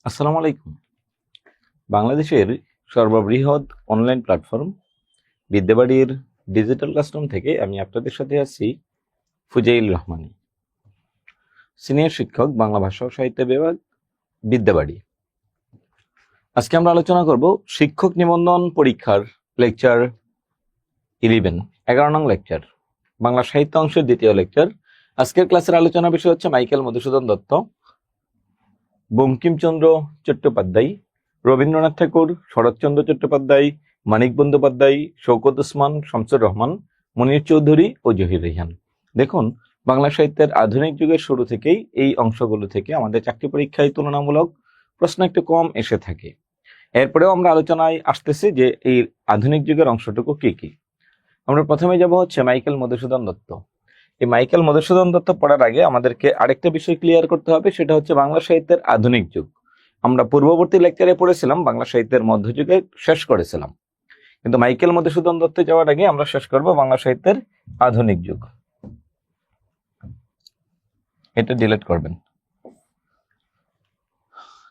আসসালামু আলাইকুম। বাংলাদেশের সর্ববৃহৎ অনলাইন প্ল্যাটফর্ম বিদ্যাবাড়ির ডিজিটাল ক্লাসরুম থেকে আমি আপনাদের সাথে আছি ফুজাইল রহমানী, সিনিয়র শিক্ষক, বাংলা ভাষা ও সাহিত্য বিভাগ, বিদ্যাবাড়ি। আজকে আমরা আলোচনা করব শিক্ষক নিবন্ধন পরীক্ষার লেকচার 11 নং লেকচার, বাংলা সাহিত্য অংশের দ্বিতীয় লেকচার। আজকের ক্লাসের আলোচনা বিষয় হচ্ছে মাইকেল মধুসূদন দত্ত, বঙ্কিমচন্দ্র চট্টোপাধ্যায়, রবীন্দ্রনাথ ঠাকুর, শরৎচন্দ্র চট্টোপাধ্যায়, মানিক বন্দ্যোপাধ্যায়, শওকত ওসমান, শামসুর রহমান, মনির চৌধুরী ও জহির রেহান। দেখুন, বাংলা সাহিত্যের আধুনিক যুগের শুরু থেকেই এই অংশগুলো থেকে আমাদের চাকরি পরীক্ষায় তুলনামূলক প্রশ্ন একটু কম এসে থাকে। এরপরেও আমরা আলোচনায় আসতেছি যে এই আধুনিক যুগের অংশটুকু কি কি। আমরা প্রথমে যাব হচ্ছে মাইকেল মধুসূদন দত্ত। এই মাইকেল মধুসূদন দত্ত পড়ার আগে আমাদেরকে আরেকটা বিষয় ক্লিয়ার করতে হবে, সেটা হচ্ছে বাংলা সাহিত্যের আধুনিক যুগ। আমরা পূর্ববর্তী লেকচারে পড়েছিলাম বাংলা সাহিত্যের মধ্যযুগে শেষ করেছিলাম, কিন্তু মাইকেল মধুসূদন দত্তে যাওয়ার আগে আমরা শেষ করব বাংলা সাহিত্যের আধুনিক যুগ। এটা ডিলিট করবেন।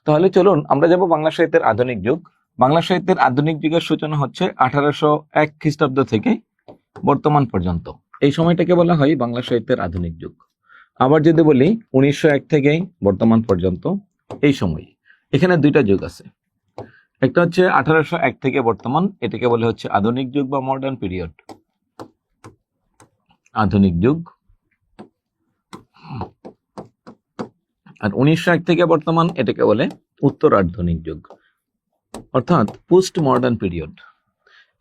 তাহলে চলুন আমরা যাব বাংলা সাহিত্যের আধুনিক যুগ। বাংলা সাহিত্যের আধুনিক যুগের সূচনা হচ্ছে 1801 খ্রিস্টাব্দ থেকে বর্তমান পর্যন্ত। এই সময়টাকে বলা হয় বাংলা সাহিত্যের আধুনিক যুগ। আবার যদি বলি 1901 থেকে বর্তমান পর্যন্ত, এই সময় এখানে দুইটা যুগ আছে। একটা হচ্ছে 1801 থেকে বর্তমান, এটাকে বলে হচ্ছে আধুনিক যুগ বা মডার্ন পিরিয়ড, আধুনিক যুগ। আর 1901 থেকে বর্তমান এটাকে বলে উত্তরাধুনিক যুগ, অর্থাৎ পোস্ট মডার্ন পিরিয়ড।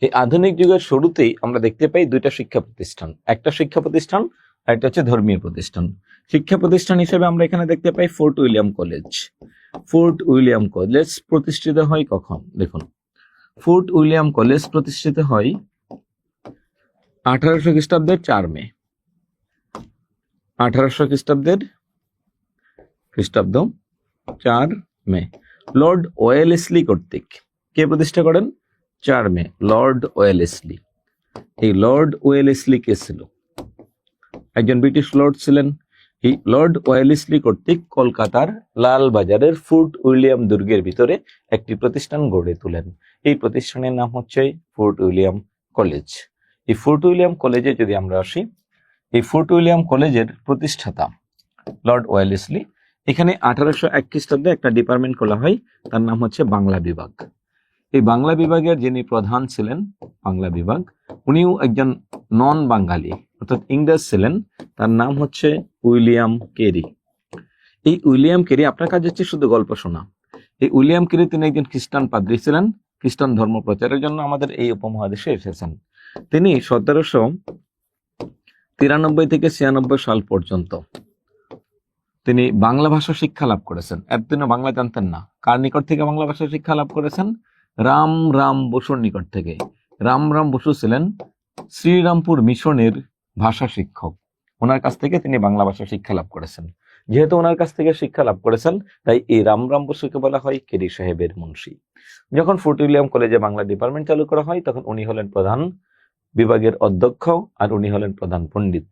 এই আধুনিক যুগের শুরুতেই আমরা দেখতে পাই দুইটা শিক্ষা প্রতিষ্ঠান, একটা শিক্ষা প্রতিষ্ঠান আর একটা হচ্ছে ধর্মীয় প্রতিষ্ঠান। শিক্ষা প্রতিষ্ঠান হিসেবে আমরা এখানে দেখতে পাই Fort William College. Fort William College প্রতিষ্ঠিত হয় কখন? দেখুন, ফোর্ট উইলিয়াম কলেজ প্রতিষ্ঠিত হয় 1800 খ্রিস্টাব্দের 4 মে। 1800 খ্রিস্টাব্দ 4 মে লর্ড ওয়েলেসলি কর্তৃক। কে প্রতিষ্ঠা করেন? 4 মে লর্ড ওয়েলেসলি। এই লর্ড ওয়েলেসলি কে ছিল? একজন ব্রিটিশ লর্ড ছিলেন। এই লর্ড ওয়েলেসলি কর্তৃক কলকাতার লালবাজারের ফোর্ট উইলিয়াম দুর্গের ভিতরে একটি প্রতিষ্ঠান গড়ে তোলেন। এই প্রতিষ্ঠানের নাম হচ্ছে ফোর্ট উইলিয়াম কলেজ। এই ফোর্ট উইলিয়াম কলেজে যদি আমরা আসি, এই ফোর্ট উইলিয়াম কলেজের প্রতিষ্ঠাতা লর্ড ওয়েলেসলি। এখানে 1801 খ্রিস্টাব্দে একটা ডিপার্টমেন্ট খোলা হয়, তার নাম হচ্ছে বাংলা বিভাগ। এই বাংলা বিভাগের যিনি প্রধান ছিলেন, বাংলা বিভাগ, উনিও একজন নন বাঙালি অর্থাৎ ইংরেজ ছিলেন। তার নাম হচ্ছে উইলিয়াম কেরি। এই উইলিয়াম কেরি, আপনার কাজ হচ্ছে শুধু গল্প শোনা। এই উইলিয়াম কেরি তিনি একজন খ্রিস্টান পাদ্রী ছিলেন, খ্রিস্টান ধর্ম প্রচারের জন্য আমাদের এই উপমহাদেশে এসেছেন। তিনি 1793 থেকে 96 সাল পর্যন্ত তিনি বাংলা ভাষা শিক্ষা লাভ করেছেন। এতদিন বাংলা জানতেন না। কার নিকট থেকে বাংলা ভাষা শিক্ষা লাভ করেছেন? রাম বসুর নিকট থেকে। রাম বসু ছিলেন শ্রীরামপুর মিশনের ভাষা শিক্ষক। ওনার কাছ থেকে তিনি বাংলা ভাষা শিক্ষা লাভ করেছেন। যেহেতু ওনার কাছ থেকে শিক্ষা লাভ করেছেন, তাই এই রাম বসুকে বলা হয় কেরি সাহেবের মুন্সি। যখন ফোর্ট উইলিয়াম কলেজে বাংলা ডিপার্টমেন্ট চালু করা হয়, তখন উনি হলেন প্রধান বিভাগের অধ্যক্ষ আর উনি হলেন প্রধান পণ্ডিত।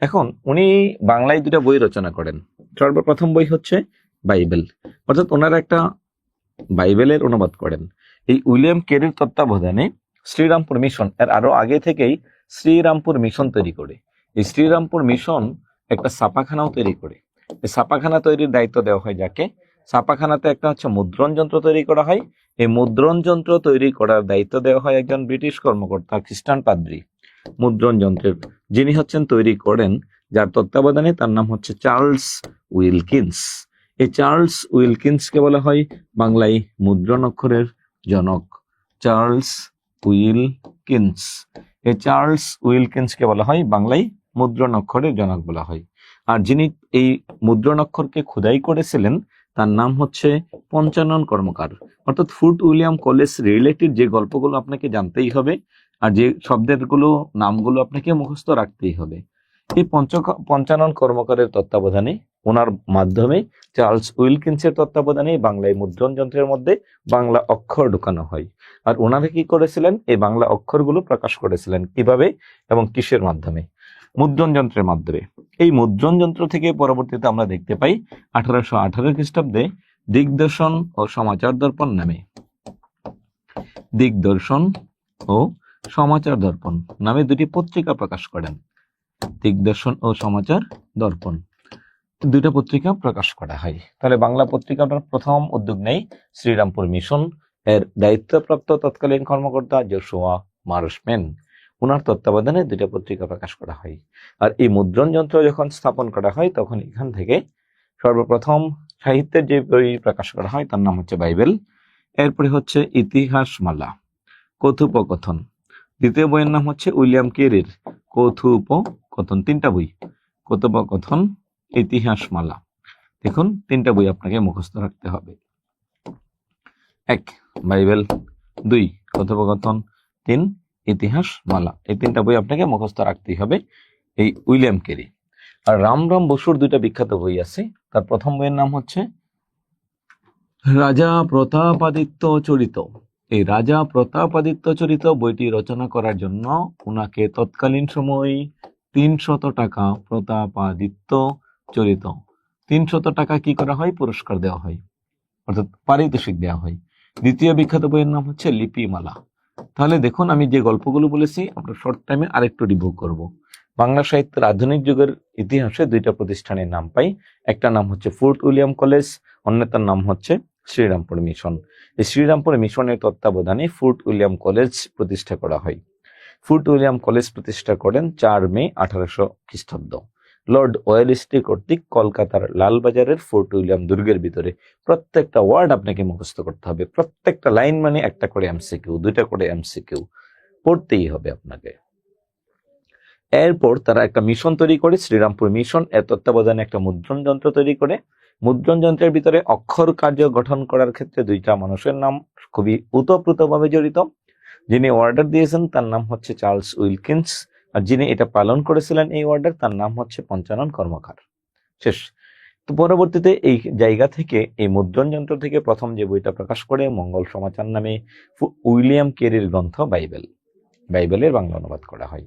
এখন উনি বাংলায় দুটা বই রচনা করেন। সর্বপ্রথম বই হচ্ছে বাইবেল, অর্থাৎ ওনারা একটা বাইবেলের অনুবাদ করেন। এই উইলিয়াম কেরির তত্ত্বাবধানে শ্রীরামপুর মিশন, এর আরো আগে থেকেই শ্রীরামপুর মিশন তৈরি করে, এই শ্রীরামপুর মিশন একটা ছাপাখানাও তৈরি করে। এই ছাপাখানা তৈরির দায়িত্ব দেওয়া হয় যাকে? ছাপাখানাতে একটা হচ্ছে মুদ্রণ যন্ত্র তৈরি করা হয়। এই মুদ্রণ যন্ত্র তৈরি করার দায়িত্ব দেওয়া হয় একজন ব্রিটিশ কর্মকর্তা, খ্রিস্টান পাদ্রী। মুদ্রণ যন্ত্রের যিনি হচ্ছেন তৈরি করেন, যার তত্ত্বাবধানে, তার নাম হচ্ছে চার্লস উইলকিন্স। এই চার্লস উইলকিন্সকে বলা হয় বাংলায় মুদ্রণ অক্ষরের জনক। চার্লস উইলকিন্স, এই চার্লস উইলকিন্সকে বলা হয় বাংলায় মুদ্রণ অক্ষরের জনক বলা হয়। আর যিনি এই মুদ্রণ অক্ষরকে খোদাই করেছিলেন, তার নাম হচ্ছে পঞ্চানন কর্মকার। অর্থাৎ ফোর্ট উইলিয়াম কলেজ রিলেটেড যে গল্পগুলো আপনাকে জানতেই হবে আর যে শব্দের নামগুলো আপনাকে মুখস্থ রাখতেই হবে, এই পঞ্চানন কর্মকারের তত্ত্বাবধানে, ওনার মাধ্যমে, চার্লস উইলকিন্সের তত্ত্বাবধানে বাংলায় মুদ্রণ যন্ত্রের মধ্যে বাংলা অক্ষর ঢুকানো হয়। আর ওনারা কি করেছিলেন? এই বাংলা অক্ষরগুলো প্রকাশ করেছিলেন কিভাবে এবং কিসের মাধ্যমে? মুদ্রণ যন্ত্রের মাধ্যমে। এই মুদ্রণ যন্ত্র থেকে পরবর্তীতে আমরা দেখতে পাই 1818 খ্রিস্টাব্দে দিগদর্শন ও সমাচার দর্পণ নামে, দিগদর্শন ও সমাচার দর্পণ নামে দুটি পত্রিকা প্রকাশ করেন। দিগদর্শন ও সমাচার দর্পণ দুইটা পত্রিকা প্রকাশ করা হয়। তাহলে বাংলা পত্রিকাটার প্রথম উদ্যোগ নেই শ্রীরামপুর মিশন, এর দায়িত্বপ্রাপ্ত তৎকালীন কর্মকর্তা জোশুয়া মার্শম্যান, ওনার তত্ত্বাবধানে দুইটা পত্রিকা প্রকাশ করা হয়। আর এই মুদ্রণ যন্ত্র যখন স্থাপন করা হয় তখন এখান থেকে সর্বপ্রথম সাহিত্যের যে বই প্রকাশ করা হয় তার নাম হচ্ছে বাইবেল। এরপরে হচ্ছে ইতিহাসমালা, কথোপকথন। দ্বিতীয় বইয়ের নাম হচ্ছে উইলিয়াম কেরির কথোপকথন, তিনটা বই, কথোপকথন, ইতিহাসমালা। দেখুন তিনটা বই আপনাকে মুখস্থ রাখতে হবে। 1 বাইবেল, 2 কথোপকথন, 3 ইতিহাসমালা। এই তিনটা বই আপনাকে মুখস্থ রাখতেই হবে এই উইলিয়াম কেরি। আর রামরাম বসুর দুইটা বিখ্যাত বই আছে। তার প্রথম বইয়ের নাম হচ্ছে রাজা প্রতাপাদিত্য চরিত। এই রাজা প্রতাপাদিত্য চরিত বইটি রচনা করার জন্য উনাকে তৎকালীন সময় 300 টাকা, প্রতাপাদিত্য চরিত 300 টাকা কি করা হয়, পুরস্কার দেওয়া হয়, অর্থাৎ পারিতোষিক দেওয়া হয়। দ্বিতীয় বিখ্যাত বইয়ের নাম হচ্ছে লিপিমালা। তাহলে দেখুন আমি যে গল্পগুলো বলেছি আমরা শর্ট টাইমে আরেকটু রিভিউ করব। বাংলা সাহিত্যের আধুনিক যুগের ইতিহাসে দুইটা প্রতিষ্ঠানের নাম পাই। একটা নাম হচ্ছে ফোর্ট উইলিয়াম কলেজ, অন্যটার নাম হচ্ছে শ্রীরামপুর মিশন। এই শ্রীরামপুর মিশনের তত্ত্বাবধানে ফোর্ট উইলিয়াম কলেজ প্রতিষ্ঠা করা হয়। ফোর্ট উইলিয়াম কলেজ প্রতিষ্ঠা করেন 4 মে 1800 খ্রিস্টাব্দ লর্ড ওয়েলেসলি কর্তৃক কলকাতার লালবাজারের ফোর্ট উইলিয়াম দুর্গের ভিতরে। প্রত্যেকটা ওয়ার্ড আপনাকে মুখস্থ করতে হবে, প্রত্যেকটা লাইন মানে একটা করে এমসিকিউ, দুইটা করে এমসিকিউ পড়তেই হবে আপনাকে। এরপর তারা একটা মিশন তৈরি করে, শ্রীরামপুর মিশন, এর তত্ত্বাবধানে একটা মুদ্রণ যন্ত্র তৈরি করে। মুদ্রণ যন্ত্রের ভিতরে অক্ষর কার্য গঠন করার ক্ষেত্রে দুইটা মানুষের নাম খুবই ওতপ্রোতভাবে জড়িত। যিনি অর্ডার দিয়েছেন তার নাম হচ্ছে চার্লস উইলকিন্স, আর যিনি এটা পালন করেছিলেন এই অর্ডার তার নাম হচ্ছে পঞ্চানন কর্মকার। শেষ। তো পরবর্তীতে এই জায়গা থেকে, এই মুদ্রণ যন্ত্র থেকে প্রথম যে বইটা প্রকাশ করে মঙ্গল সমাচার নামে উইলিয়াম কেরির গ্রন্থ বাইবেল, বাইবেলের বাংলা অনুবাদ করা হয়।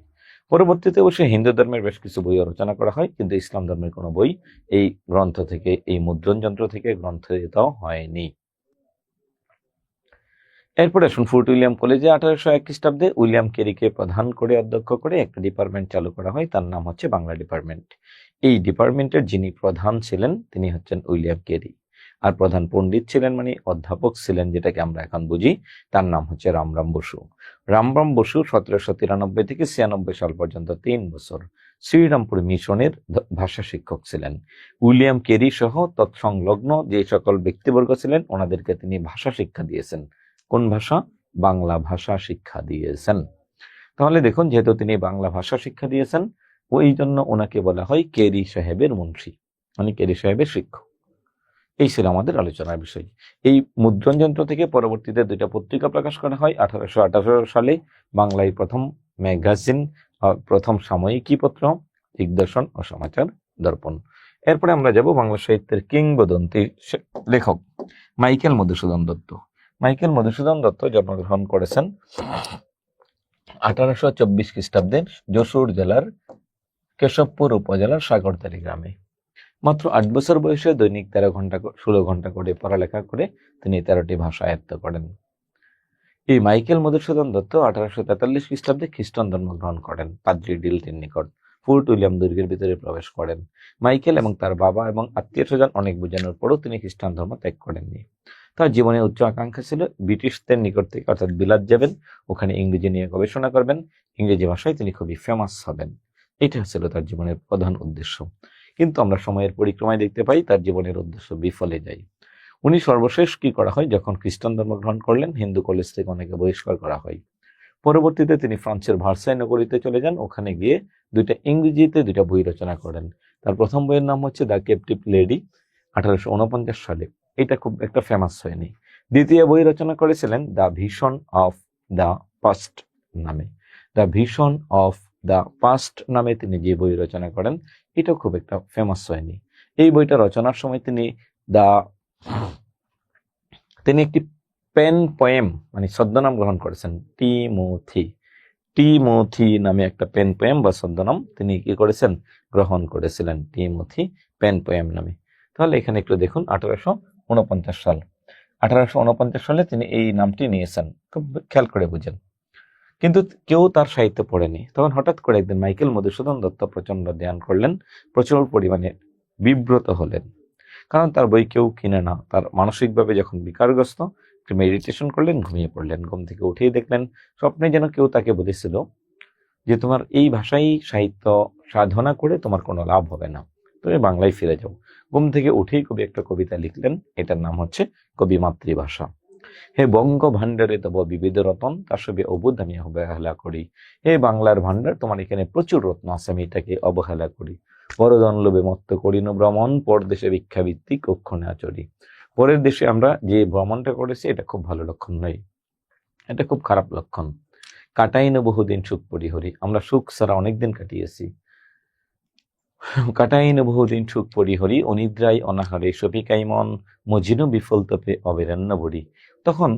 পরবর্তীতে অবশ্যই হিন্দু ধর্মের বেশ কিছু বই রচনা করা হয়, কিন্তু ইসলাম ধর্মের কোনো বই এই গ্রন্থ থেকে, এই মুদ্রণ যন্ত্র থেকে গ্রন্থিত হয়নি। এরপরে আসুন ফোর্ট উইলিয়াম কলেজে 1801 খ্রিস্টাব্দে উইলিয়াম কেরিকে প্রধান করে অধ্যক্ষ করে একটা ডিপার্টমেন্ট চালু করা হয়, তার নাম হচ্ছে বাংলা ডিপার্টমেন্ট। এই ডিপার্টমেন্টের যিনি প্রধান ছিলেন তিনি হচ্ছেন উইলিয়াম কেরি। আর প্রধান পণ্ডিত ছিলেন মানে অধ্যাপক ছিলেন, যেটাকে আমরা এখন বুঝি, তার নাম হচ্ছে রামরাম বসু। রামরাম বসু 1793 থেকে 96 সাল পর্যন্ত 3 বছর শ্রীরামপুর মিশনের ভাষা শিক্ষক ছিলেন। উইলিয়াম কেরি সহ তৎসংলগ্ন যে সকল ব্যক্তিবর্গ ছিলেন ওনাদেরকে তিনি ভাষা শিক্ষা দিয়েছেন। কোন ভাষা? বাংলা ভাষা শিক্ষা দিয়েছেন। তাহলে দেখুন, যেহেতু তিনি বাংলা ভাষা শিক্ষা দিয়েছেন ওই জন্য ওনাকে বলা হয় কেরি সাহেবের মুন্সি, মানে কেরি সাহেবের শিক্ষক। এই ছিল আমাদের আলোচনার বিষয়। এই মুদ্রণ যন্ত্র থেকে পরবর্তীতে দুইটা পত্রিকা প্রকাশ করা হয়। 1818 সালে বাংলায় প্রথম ম্যাগাজিন, প্রথম সাময়িকী পত্র দিগদর্শন ও সমাচার দর্পণ। এরপরে আমরা যাব বাংলা সাহিত্যের কিংবদন্তি লেখক মাইকেল মধুসূদন দত্ত। মাইকেল মধুসূদন দত্ত জন্মগ্রহণ করেছেন 1824 খ্রিস্টাব্দের যশোর জেলার কেশবপুর উপজেলার সাগরদারি গ্রামে। মাত্র 8 বছর বয়সে দৈনিক 16 ঘন্টা করে পড়ালেখা করে তিনি 13টি ভাষা আয়ত্ত করেন। এই মাইকেল মধুসূদন দত্ত 1843 খ্রিস্টাব্দে খ্রিস্টান ধর্ম গ্রহণ করেন। পাদ্রী ডিলটির নিকট ফোর্ট উইলিয়াম দুর্গের ভিতরে প্রবেশ করেন। মাইকেল এবং তার বাবা এবং আত্মীয় স্বজন অনেক বোঝানোর পরও তিনি খ্রিস্টান ধর্ম ত্যাগ করেননি। তার জীবনে উচ্চ আকাঙ্ক্ষা ছিল ব্রিটিশদের নিকট থেকে, অর্থাৎ বিলাত যাবেন, ওখানে ইংরেজি নিয়ে গবেষণা করবেন, ইংরেজি ভাষায় তিনি খুবই ফেমাস হবেন। এটা ছিল তার জীবনের প্রধান উদ্দেশ্য। কিন্তু আমরা সময়ের পরিক্রমায় দেখতে পাই তার জীবনের উদ্দেশ্য বিফলে যায়। উনি সর্বশেষ কি করা হয়, যখন খ্রিস্টান ধর্ম গ্রহণ করলেন হিন্দু কলেজ থেকে অনেকে বহিষ্কার করা হয়। পরবর্তীতে তিনি ফ্রান্সের ভার্সাই নগরীতে চলে যান, ওখানে গিয়ে ইংরেজিতে দুইটা বই রচনা করেন। তার প্রথম বইয়ের নাম হচ্ছে দ্য ক্যাপটিভ লেডি, 1849 সালে। এটা খুব একটা ফেমাস হয়নি। দ্বিতীয় বই রচনা করেছিলেন the Vision of the Past নামে। The Vision of the Past নামে তিনি যে বই রচনা করেন এটাও খুব একটা ফেমাস হয়নি। এই বইটা রচনার সময় তিনি একটি পেন পোয়েম মানে ছদ্মনাম গ্রহণ করেছেন, টিমোথি নামে একটা পেন পোয়েম বা ছদ্মনাম তিনি কি করেছেন, গ্রহণ করেছিলেন, টিমোথি পেন পোয়েম নামে। তাহলে এখানে একটু দেখুন, 49 সাল। 1849 সালে তিনি এই নামটি নিয়েছেন, খুব খেয়াল করে বুঝেন। কিন্তু কেউ তার সাহিত্য পড়েনি। তখন হঠাৎ করে একদিন মাইকেল মধুসূদন দত্ত প্রচন্ড ধ্যান করলেন, প্রচুর পরিমাণে বিব্রত হলেন, কারণ তার বই কেউ কিনে না। তার মানসিকভাবে যখন বিকারগ্রস্ত, মেডিটেশন করলেন, ঘুমিয়ে পড়লেন। ঘুম থেকে উঠেই দেখলেন স্বপ্নে যেন কেউ তাকে বলেছিল যে তোমার এই ভাষাই সাহিত্য সাধনা করে তোমার কোনো লাভ হবে না, তুমি বাংলায় ফিরে যাও। ঘুম থেকে উঠেই কবি একটা কবিতা লিখলেন, এটার নাম হচ্ছে কবি মাতৃভাষা। হে বঙ্গ ভাণ্ডারে তব বিবিধ রতন, তার সবে অবুধ আমি অবহেলা করি। হে বাংলার ভাণ্ডার, তোমার এখানে প্রচুর রত্ন আছে, আমি এটাকে অবহেলা করি। পরধন লোভে মত্ত করিন ভ্রমণ, পরদেশে ভিক্ষাবৃত্তি কক্ষণে আচরি। পরের দেশে আমরা যে ভ্রমণটা করেছি এটা খুব ভালো লক্ষণ নয়, এটা খুব খারাপ লক্ষণ। কাটাই না বহুদিন সুখ পরিহরি, আমরা সুখ ছাড়া অনেকদিন কাটিয়েছি। কাটাই না বহুদিন সুখ পরিহরি, অনিদ্রায় অনাহারে সপিকাই মন, মজিন বিফল তপে অবিরান্ন বড়ি। তখন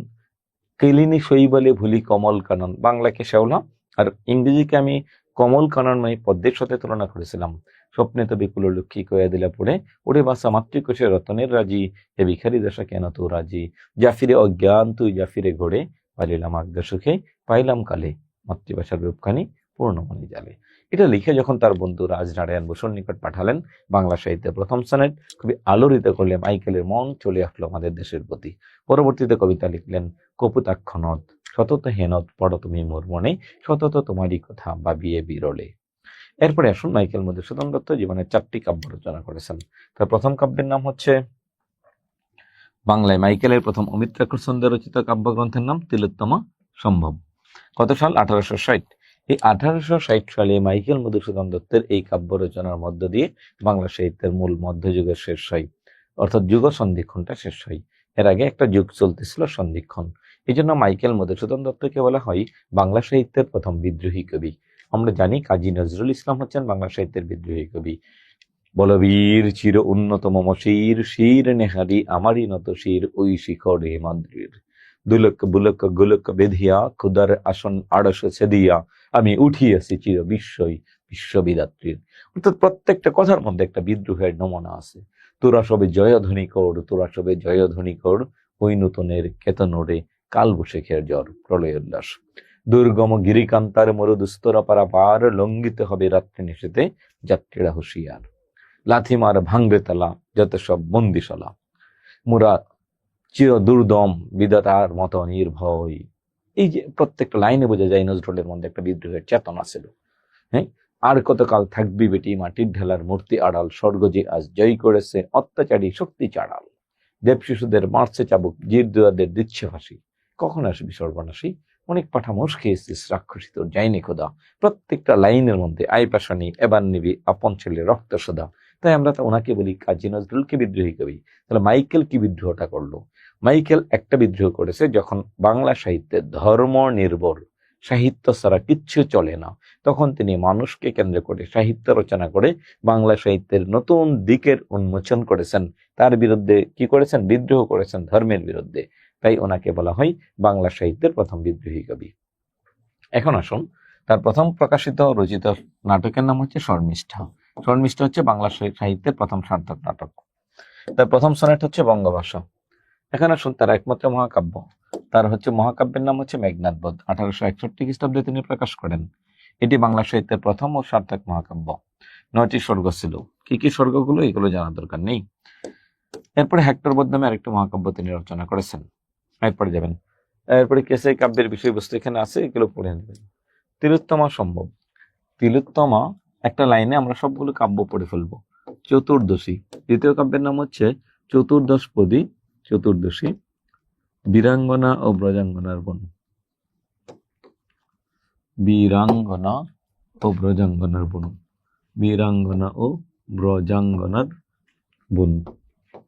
কেলিনি শৈবলে ভুলি কমল কানন, বাংলাকে শেওলা আর ইংরেজিকে আমি কমল কানন মানে পদ্মের সাথে তুলনা করেছিলাম। স্বপ্নে তো বিপুল লক্ষ্মী কয়া দিলা পড়ে, ওরে বাসা মাতৃকোষে রতনের রাজি, হে ভিখারি দশা কেন তো রাজি। জাফিরে অজ্ঞান তুই জাফিরে ঘোরে, পালিলাম আজ্ঞা সুখে, পাইলাম কালে মাতৃভাষার রূপখানি পূর্ণমণি জালে। এটা লিখে যখন তার বন্ধু রাজনারায়ণ বসুর নিকট পাঠালেন, বাংলা সাহিত্যে প্রথম সনেট খুবই আলোড়িত করলে মাইকেলের মন চলে আসলো আমাদের দেশের প্রতি। পরবর্তীতে কবিতা লিখলেন, কপুতাক্ষ নদ সতত হেনদ পড়ো তুমি মোর মনে, সতত তোমারই কথা ভাবিয়ে বিরলে। এরপরে আসুন, মাইকেল মধুসূদন দত্ত জীবনে 4টি কাব্য রচনা করেছেন। তার প্রথম কাব্যের নাম হচ্ছে বাংলায় মাইকেলের প্রথম অমিত্রাক্ষর ছন্দে রচিত কাব্যগ্রন্থের নাম তিলোত্তমা সম্ভব। কত সাল? 1860। এই 1860 সালে মাইকেল মধুসূদন দত্তের এই কাব্য রচনার মধ্য দিয়ে বাংলা সাহিত্যের মূল মধ্যযুগের শেষ হয়, অর্থাৎ যুগ সন্ধিক্ষণটা শেষ হয়। এর আগে একটা যুগ চলতেছিল, সন্ধিক্ষণ। এই জন্য মাইকেল মধুসূদন দত্তকে বলা হয় বাংলা সাহিত্যের প্রথম বিদ্রোহী কবি। আমরা জানি কাজী নজরুল ইসলাম হচ্ছেন বাংলা সাহিত্যের বিদ্রোহী কবি। বলবীর চির উন্নত মম শির, শির নেহারি আমারই নত শির, ওই শিখরে মাদ্রির। দুলক বুলক গুলক বেধিয়া, ক্ষুদার আসন আড়স ছেদিয়া, আমি উঠিয়াছি চির বিশ্বই বিশ্ববিদাত্রীর। অর্থাৎ প্রত্যেকটা কথার মধ্যে একটা বিদ্রোহের নমুনা আছে। তোরা সবে জয়ধ্বনি কর, তোরা সবে জয়ধ্বনি কর, ওই নূতনের কেতনরে কাল বৈশাখের জ্বর প্রলয় উল্লাস। দুর্গম গিরিকান্তার মরুদুস্তরা পারাপার, লঙ্ঘিত হবে রাত্রি নিশীতে যাত্রীরা হুঁশিয়ার। লাথিমার ভাঙবে তালা যত সব বন্দিশালা, মুরা চির দুর্দম বিধাতার মতো নির্ভয়। এই যে প্রত্যেকটা লাইনে বোঝা যায় নজরুলের মধ্যে একটা বিদ্রোহের চেতনা ছিল। হ্যাঁ, আর কতকাল থাকবি বেটি মাটির ঢেলার মূর্তি আড়াল, স্বর্গ যে আজ জয় করেছে অত্যাচারী শক্তি চাড়াল। দেব শিশুদের মারছে চাবুক, জির দুয়াদের দিচ্ছে ফাঁসি, কখন আসবি সর্বনাশী, অনেক পাঠা মোষ খেয়েছিস রাক্ষসী তোর যায়নি খোদা। প্রত্যেকটা লাইনের মধ্যে আই পাশানি, এবার নিবি আপন ছেলে রক্ত সদা। তাই আমরা তো ওনাকে বলি কাজী নজরুলকে বিদ্রোহী কবি। তাহলে মাইকেল কি বিদ্রোহটা করলো? মাইকেল একটা বিদ্রোহ করেছে যখন বাংলা সাহিত্যে ধর্ম নির্ভর সাহিত্য ছাড়া কিচ্ছু চলে না, তখন তিনি মানুষকে কেন্দ্র করে সাহিত্য রচনা করে বাংলা সাহিত্যের নতুন দিকের উন্মোচন করেছেন। তার বিরুদ্ধে কি করেছেন? বিদ্রোহ করেছেন ধর্মের বিরুদ্ধে। তাই ওনাকে বলা হয় বাংলা সাহিত্যের প্রথম বিদ্রোহী কবি। এখন আসুন, তার প্রথম প্রকাশিত রচিত নাটকের নাম হচ্ছে শর্মিষ্ঠা। শর্মিষ্ঠা হচ্ছে বাংলা সাহিত্যের প্রথম সার্থক নাটক। তার প্রথম সনেট হচ্ছে বঙ্গভাষা। এখন আসুন, তার একমাত্র মহাকাব্য, তার হচ্ছে মহাকাব্যের নাম হচ্ছে মেঘনাদ বধ। 1861 খ্রিস্টাব্দে তিনি প্রকাশ করেন। এটি বাংলা সাহিত্যের প্রথম ও সার্থক মহাকাব্য। 9টি স্বর্গ ছিল। কি কি স্বর্গগুলো এগুলো জানার দরকার নেই। এরপরে হেক্টর বধ নামে আরেকটা মহাকাব্য তিনি রচনা করেছেন। এরপরে যাবেন, এরপরে কেসে কাব্যের বিষয়বস্তু এখানে আছে, এগুলো পড়ে নেবেন। তিলোত্তমা সম্ভব। তিলোত্তমা একটা লাইনে আমরা সবগুলো কাব্য পড়ে ফেলবো। চতুর্দশী, দ্বিতীয় কাব্যের নাম হচ্ছে চতুর্দশপদী। চতুর্দশী, বীরাঙ্গনা ও ব্রজাঙ্গনার বোন। বীরাঙ্গনা ও ব্রজাঙ্গনার বোন। বীরাঙ্গনা ও ব্রজাঙ্গনার বোন।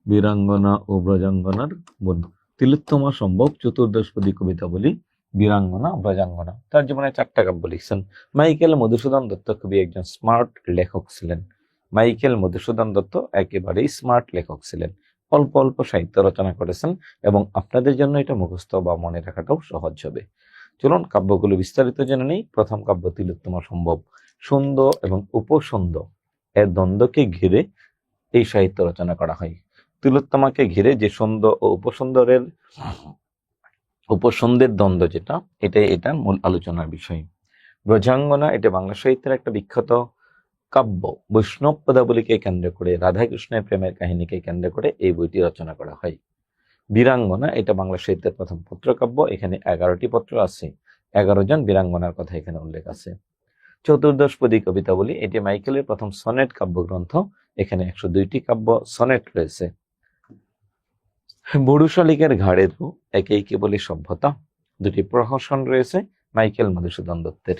বীরাঙ্গনা ও ব্রজাঙ্গনার বোন। তিলোত্তমা সম্ভব, চতুর্দশপদী কবিতাবলী, বীরাঙ্গনা, ব্রজাঙ্গনা। তার জীবনে 4টা কাব্য লিখছেন। মাইকেল মধুসূদন দত্ত কবি একজন স্মার্ট লেখক ছিলেন। মাইকেল মধুসূদন দত্ত একেবারেই স্মার্ট লেখক ছিলেন। অল্প অল্প সাহিত্য রচনা করেছেন এবং আপনাদের জন্য এটা মুখস্থ বা মনে রাখাটাও সহজ হবে। চলুন কাব্যগুলো বিস্তারিত জেনে নেই। প্রথম কাব্য তিলোত্তমা সম্ভব। সুন্দর এবং উপসুন্দর এর দ্বন্দ্বকে ঘিরে এই সাহিত্য রচনা করা হয়। তিলোত্তমাকে ঘিরে যে সুন্দর ও উপসন্দের দ্বন্দ্ব যেটা, এটা মূল আলোচনার বিষয়। ব্রজাঙ্গনা এটা বাংলা সাহিত্যের একটা বিখ্যাত কাব্য। বৈষ্ণব পদাবলীকে কেন্দ্র করে, রাধাকৃষ্ণের প্রেমের কাহিনীকে কেন্দ্র করে এই বইটি রচনা করা হয়। বীরাঙ্গনা এটা বাংলা সাহিত্যের প্রথম পত্রকাব্য। এখানে 11টি পত্র আছে, 11 জন বীরাঙ্গনার কথা এখানে উল্লেখ আছে। চতুর্দশপদী কবিতাবলী এটি মাইকেলের প্রথম সনেট কাব্যগ্রন্থ। এখানে 102টি কাব্য সনেট রয়েছে। বড়ু শালিকের ঘাড়ের একেই কেবলই সভ্যতা, 2টি প্রহসন রয়েছে মাইকেল মধুসূদন দত্তের।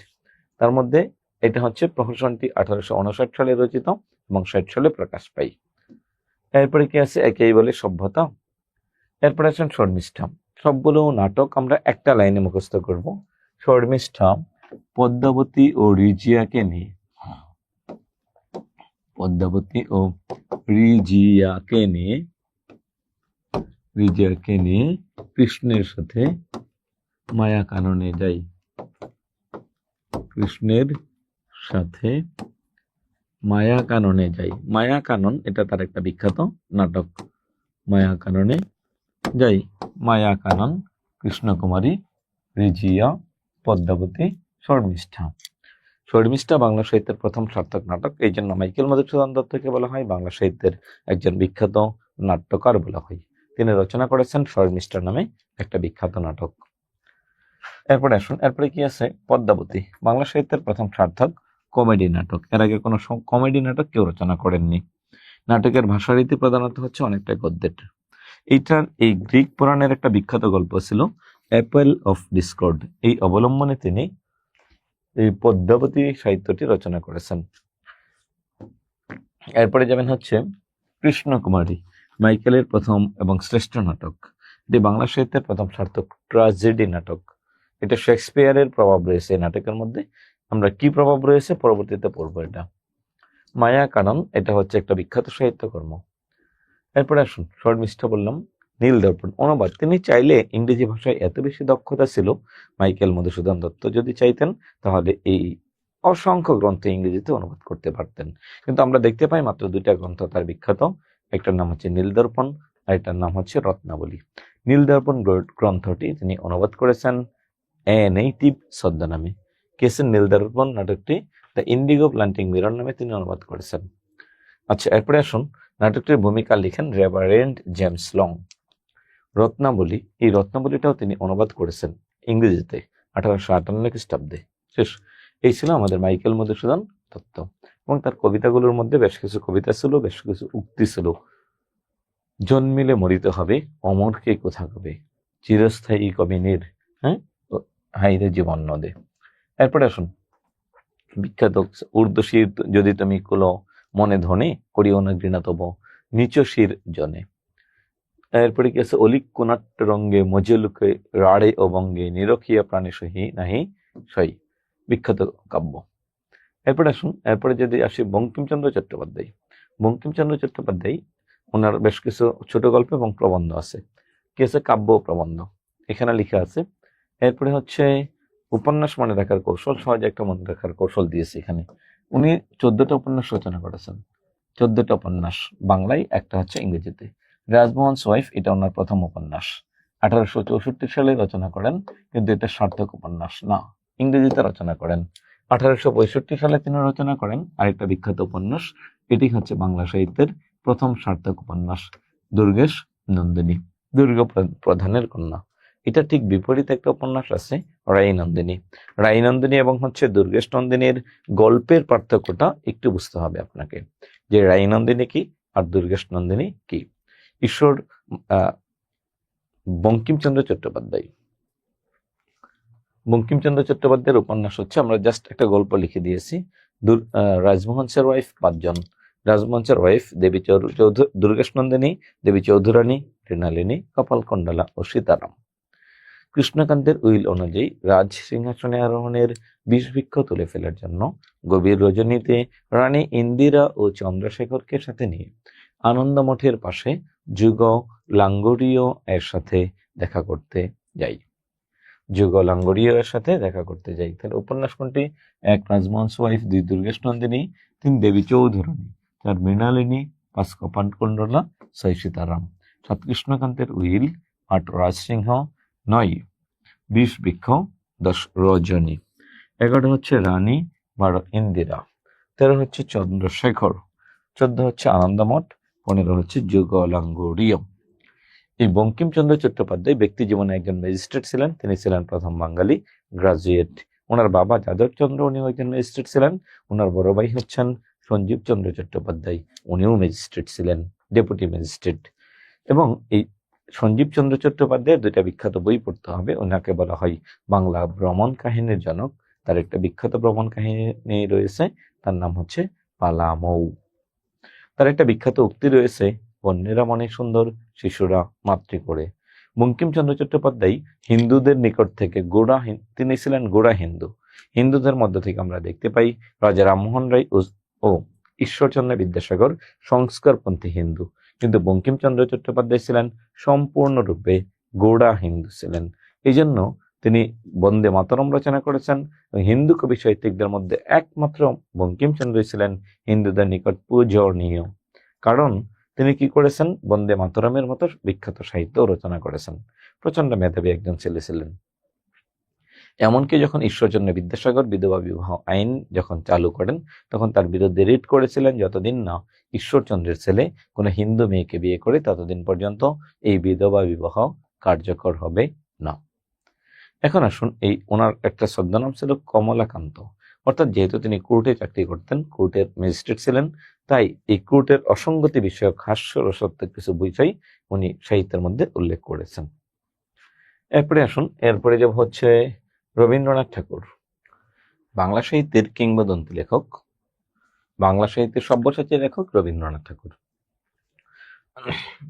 তার মধ্যে এটা হচ্ছে প্রহসনটি 1859 সালে রচিত এবং 60 সালে প্রকাশ পায়। এরপরে কি আছে, একেই বলে সভ্যতা। এরপরে আছেন শর্মিষ্ঠা। সবগুলো নাটক আমরা একটা লাইনে মুখস্থ করব। শর্মিষ্ঠা পদ্মাবতী ও রিজিয়াকে নিয়ে, পদ্মাবতী ও রিজিয়াকে নিয়ে কৃষ্ণের সাথে মায়া কাননে যাই। কৃষ্ণের সাথে মায়া কাননে যাই। মায়া কানন এটা তার একটা বিখ্যাত নাটক। মায়া কাননে যাই, মায়া কানন, কৃষ্ণকুমারী, রিজিয়া, পদ্মাবতী, শর্মিষ্ঠা। শর্মিষ্ঠা বাংলা সাহিত্যের প্রথম সার্থক নাটক। এই জন্য মাইকেল মধুসূদন দত্তকে বলা হয় বাংলা সাহিত্যের একজন বিখ্যাত নাট্যকার বলা হয়। তিনি রচনা করেছেন শর্মিষ্ঠা নামে একটা বিখ্যাত নাটক। এরপরে আসুন, এরপরে কি আছে, পদ্মাবতী বাংলা সাহিত্যের প্রথম সার্থক কমেডি নাটক। এর আগে কোনো কমেডি নাটক কেউ রচনা করেননি। নাটকের ভাষারীতি প্রধানত হচ্ছে অনেকটা গদ্যের। এই গ্রিক পুরাণের একটা বিখ্যাত গল্প ছিল অ্যাপেল অফ ডিসকর্ড। এই অবলম্বনে তিনি এই পদ্মাবতী সাহিত্যটি রচনা করেছেন। এরপরে যাবেন হচ্ছে কৃষ্ণকুমারী, মাইকেলের প্রথম এবং শ্রেষ্ঠ নাটক। এটি বাংলা সাহিত্যের প্রথম সার্থক ট্র্যাজেডি নাটক। এটা শেক্সপিয়ারের প্রভাব রয়েছে এই নাটকের মধ্যে। আমরা কি প্রভাব রয়েছে পরবর্তীতে পড়বো এটা। মায়া কানন এটা হচ্ছে একটা বিখ্যাত সাহিত্যকর্ম। এরপরে আসুন, শর্মিষ্ঠা বললাম। নীল দর্পণ অনুবাদ, তিনি চাইলে ইংরেজি ভাষায় এত বেশি দক্ষতা ছিল মাইকেল মধুসূদন দত্ত, যদি চাইতেন তাহলে এই অসংখ্য গ্রন্থ ইংরেজিতে অনুবাদ করতে পারতেন। কিন্তু আমরা দেখতে পাই মাত্র 2টা গ্রন্থ তার বিখ্যাত। একটার নাম হচ্ছে নীল দর্পণ আর এটার নাম হচ্ছে রত্নাবলী। নীল দর্পণ গ্রন্থটি তিনি অনুবাদ করেছেন নেটিভ ছদ্মনামে। কেসেন নীল দর্পণ নাটকটি দ্য ইন্ডিগো প্লান্টিং মিরর নামে তিনি অনুবাদ করেছেন। আচ্ছা, এরপরে আসুন, নাটকটির ভূমিকা লিখেন রেভারেন্ড জেমস লং। রত্নাবলী, এই রত্নাবলীটাও তিনি অনুবাদ করেছেন ইংরেজিতে 1858 খ্রিস্টাব্দে। শেষ। এই ছিল আমাদের মাইকেল মধুসূদন দত্ত। এবং তার কবিতাগুলোর মধ্যে বেশ কিছু কবিতা ছিল, বেশ কিছু উক্তি ছিল। জন্মিলে মরিতে হবে, অমরকে কোথা কবে, চিরস্থায়ী কবিনীর হাইরে জীবন নদে। এরপরে আসুন, বিখ্যাত উর্দু শির যদি তুমি কুলো মনে ধনে, করিও না ঘৃণা তব নিচ শির জনে। এরপরে কি আছে, অলিক কোনাট্য রঙ্গে মজলুকে রাড়ে ও বঙ্গে নিরখিয়া প্রাণী সহি নাহি সই, বিখ্যাত কাব্য। এরপরে আসুন, এরপরে যদি আসি বঙ্কিমচন্দ্র চট্টোপাধ্যায়। বঙ্কিমচন্দ্র চট্টোপাধ্যায় ওনার বেশ কিছু ছোট গল্প এবং প্রবন্ধ আছে। কি আছে, কাব্য প্রবন্ধ এখানে লেখা আছে। এরপরে হচ্ছে উপন্যাস মনে রাখার কৌশল, সহজে একটা মনে রাখার কৌশল দিয়েছে এখানে। উনি 14টা উপন্যাস রচনা করেছেন, 14টা উপন্যাস বাংলায়, একটা হচ্ছে ইংরেজিতে। রাজমোহনস ওয়াইফ এটা ওনার প্রথম উপন্যাস, 1864 সালে রচনা করেন, কিন্তু এটা সার্থক উপন্যাস না, ইংরেজিতে রচনা করেন। 1865 সালে তিনি রচনা করেন আরেকটা বিখ্যাত উপন্যাস, এটি হচ্ছে বাংলা সাহিত্যের প্রথম সার্থক উপন্যাস, দুর্গেশ নন্দিনী, দুর্গ প্রধানের কন্যা। এটা ঠিক বিপরীত একটা উপন্যাস আছে, রাই নন্দিনী। রাই নন্দিনী এবং হচ্ছে দুর্গেশ নন্দিনীর গল্পের পার্থক্যটা একটু বুঝতে হবে আপনাকে, যে রাই নন্দিনী কি আর দুর্গেশ নন্দিনী কি। ঈশ্বর বঙ্কিমচন্দ্র চট্টোপাধ্যায়, বঙ্কিমচন্দ্র চট্টোপাধ্যায়ের উপন্যাস হচ্ছে, আমরা জাস্ট একটা গল্প লিখে দিয়েছি। রাজমোহনসের ওয়াইফ 5 জন। রাজমোহনসের ওয়াইফ দেবী দুর্গেশ নন্দিনী, দেবী চৌধুরানী, মৃণালিনী, কপালকুণ্ডলা ও সীতারাম। কৃষ্ণকান্তের উইল অনুযায়ী রাজ সিংহাসনে আরোহণের বিষবৃক্ষ তুলে ফেলার জন্য গভীর রজনীতে রানী ইন্দিরা ও চন্দ্রশেখরকে সাথে নিয়ে আনন্দ মঠের পাশে যুগ লাঙ্গরীয় এর সাথে দেখা করতে যাই। যুগ লাঙ্গরীয় এর সাথে দেখা করতে যাই। তাহলে উপন্যাস কোনটি? 1 রাজমোহনস ওয়াইফ, 2 দুর্গেশ নন্দিনী, 3 দেবী চৌধুরানী, 4 মৃণালিনী, 5 কপালকুণ্ডলা, ছয় সীতারাম, 7 কৃষ্ণকান্তের উইল, 8 রাজসিংহ, 9 বিষ বৃক্ষ, 10 রজনী, 11 হচ্ছে রানী, 12 ইন্দিরা, 13 হচ্ছে চন্দ্রশেখর, 14 হচ্ছে আনন্দমঠ, 15 হচ্ছে যুগলাঙ্গুড়ীয়। এই বঙ্কিমচন্দ্র চট্টোপাধ্যায় ব্যক্তি জীবনে একজন ম্যাজিস্ট্রেট ছিলেন। তিনি ছিলেন প্রথম বাঙালি গ্রাজুয়েট। ওনার বাবা যাদব চন্দ্র, উনিও একজন ম্যাজিস্ট্রেট ছিলেন। ওনার বড় ভাই হচ্ছেন সঞ্জীব চন্দ্র চট্টোপাধ্যায়, উনিও ম্যাজিস্ট্রেট ছিলেন, ডেপুটি ম্যাজিস্ট্রেট। এবং এই সঞ্জীব চন্দ্র চট্টোপাধ্যায়ের দুইটা বিখ্যাত বই পড়তে হবে। ওনাকে বলা হয় বাংলা ভ্রমণ কাহিনীর জনক। তার একটা বিখ্যাত ভ্রমণ কাহিনী রয়েছে, তার নাম হচ্ছে পালামৌ। তার একটা বিখ্যাত উক্তি রয়েছে, বন্যেরা মনে সুন্দর, শিশুরা মাতৃ করে। বঙ্কিমচন্দ্র চট্টোপাধ্যায় হিন্দুদের নিকট থেকে তিনি ছিলেন গোড়া হিন্দু। হিন্দুদের মধ্য থেকে আমরা দেখতে পাই রাজা রামমোহন রায় ও ঈশ্বরচন্দ্র বিদ্যাসাগর সংস্কারপন্থী হিন্দু, কিন্তু বঙ্কিমচন্দ্র চট্টোপাধ্যায় ছিলেন সম্পূর্ণরূপে গোড়া হিন্দু ছিলেন। এই জন্য তিনি বন্দে মাতরম রচনা করেছেন। হিন্দু কবি সাহিত্যিকদের মধ্যে একমাত্র বঙ্কিমচন্দ্র ছিলেন হিন্দুদের নিকট পূজনীয়, কারণ তিনি কি করেছেন, বন্দে মাতরমের মতো বিখ্যাত সাহিত্য রচনা করেছেন। প্রচন্ড মেধাবী একজন ছেলে ছিলেন। এমনকি যখন ঈশ্বরচন্দ্র বিদ্যাসাগর বিধবা বিবাহ আইন যখন চালু করেন, তখন তার বিরুদ্ধে রিট করেছিলেন, যতদিন না ঈশ্বরচন্দ্রের ছেলে কোনো হিন্দু মেয়েকে বিয়ে করে ততদিন পর্যন্ত এই বিধবা বিবাহ কার্যকর হবে না। এখন আসুন, এই ওনার একটা ছদ্মনাম ছিল কমলাকান্ত। অর্থাৎ যেহেতু তিনি কোর্টে চাকরি করতেন, কোর্টের ম্যাজিস্ট্রেট ছিলেন, তাই এই কোর্টের অসঙ্গতি বিষয়ক হাস্য রসাত্মক কিছু বিষয় উনি সাহিত্যের মধ্যে উল্লেখ করেছেন। এরপরে আসুন, এরপরে যে হচ্ছে রবীন্দ্রনাথ ঠাকুর, বাংলা সাহিত্যের কিংবদন্তি লেখক, বাংলা সাহিত্যের সব্যসাচী লেখক রবীন্দ্রনাথ ঠাকুর।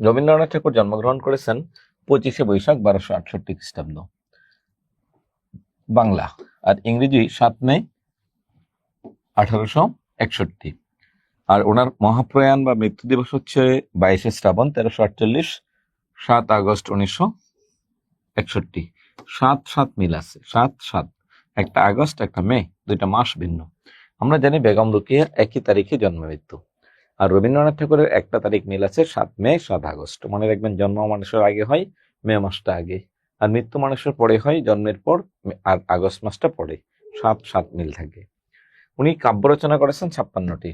রবীন্দ্রনাথ ঠাকুর জন্মগ্রহণ করেছেন 25শে বৈশাখ 1268 খ্রিস্টাব্দ বাংলা, আর ইংরেজি 7 মে 1861। আর ওনার মহাপ্রয়াণ বা মৃত্যু দিবস হচ্ছে 22শে শ্রাবণ 1348, 7 আগস্ট 1961। 7 মিল আছে, 7 একটা আগস্ট একটা মে, দুইটা মাস ভিন্ন। আমরা জানি বেগম রোকেয়ার একই তারিখে জন্ম মৃত্যু, আর রবীন্দ্রনাথ ঠাকুরের একটা তারিখ মিল আছে, 7 মে 7 আগস্ট। মনে রাখবেন, জন্ম মানুষের আগে হয়, মে মাসটা আগে, আর মৃত্যু মানুষের পরে হয়, জন্মের পর, আর আগস্ট মাসটা পরে। 7 মিল থাকে। উনি কাব্য রচনা করেছেন 56টি।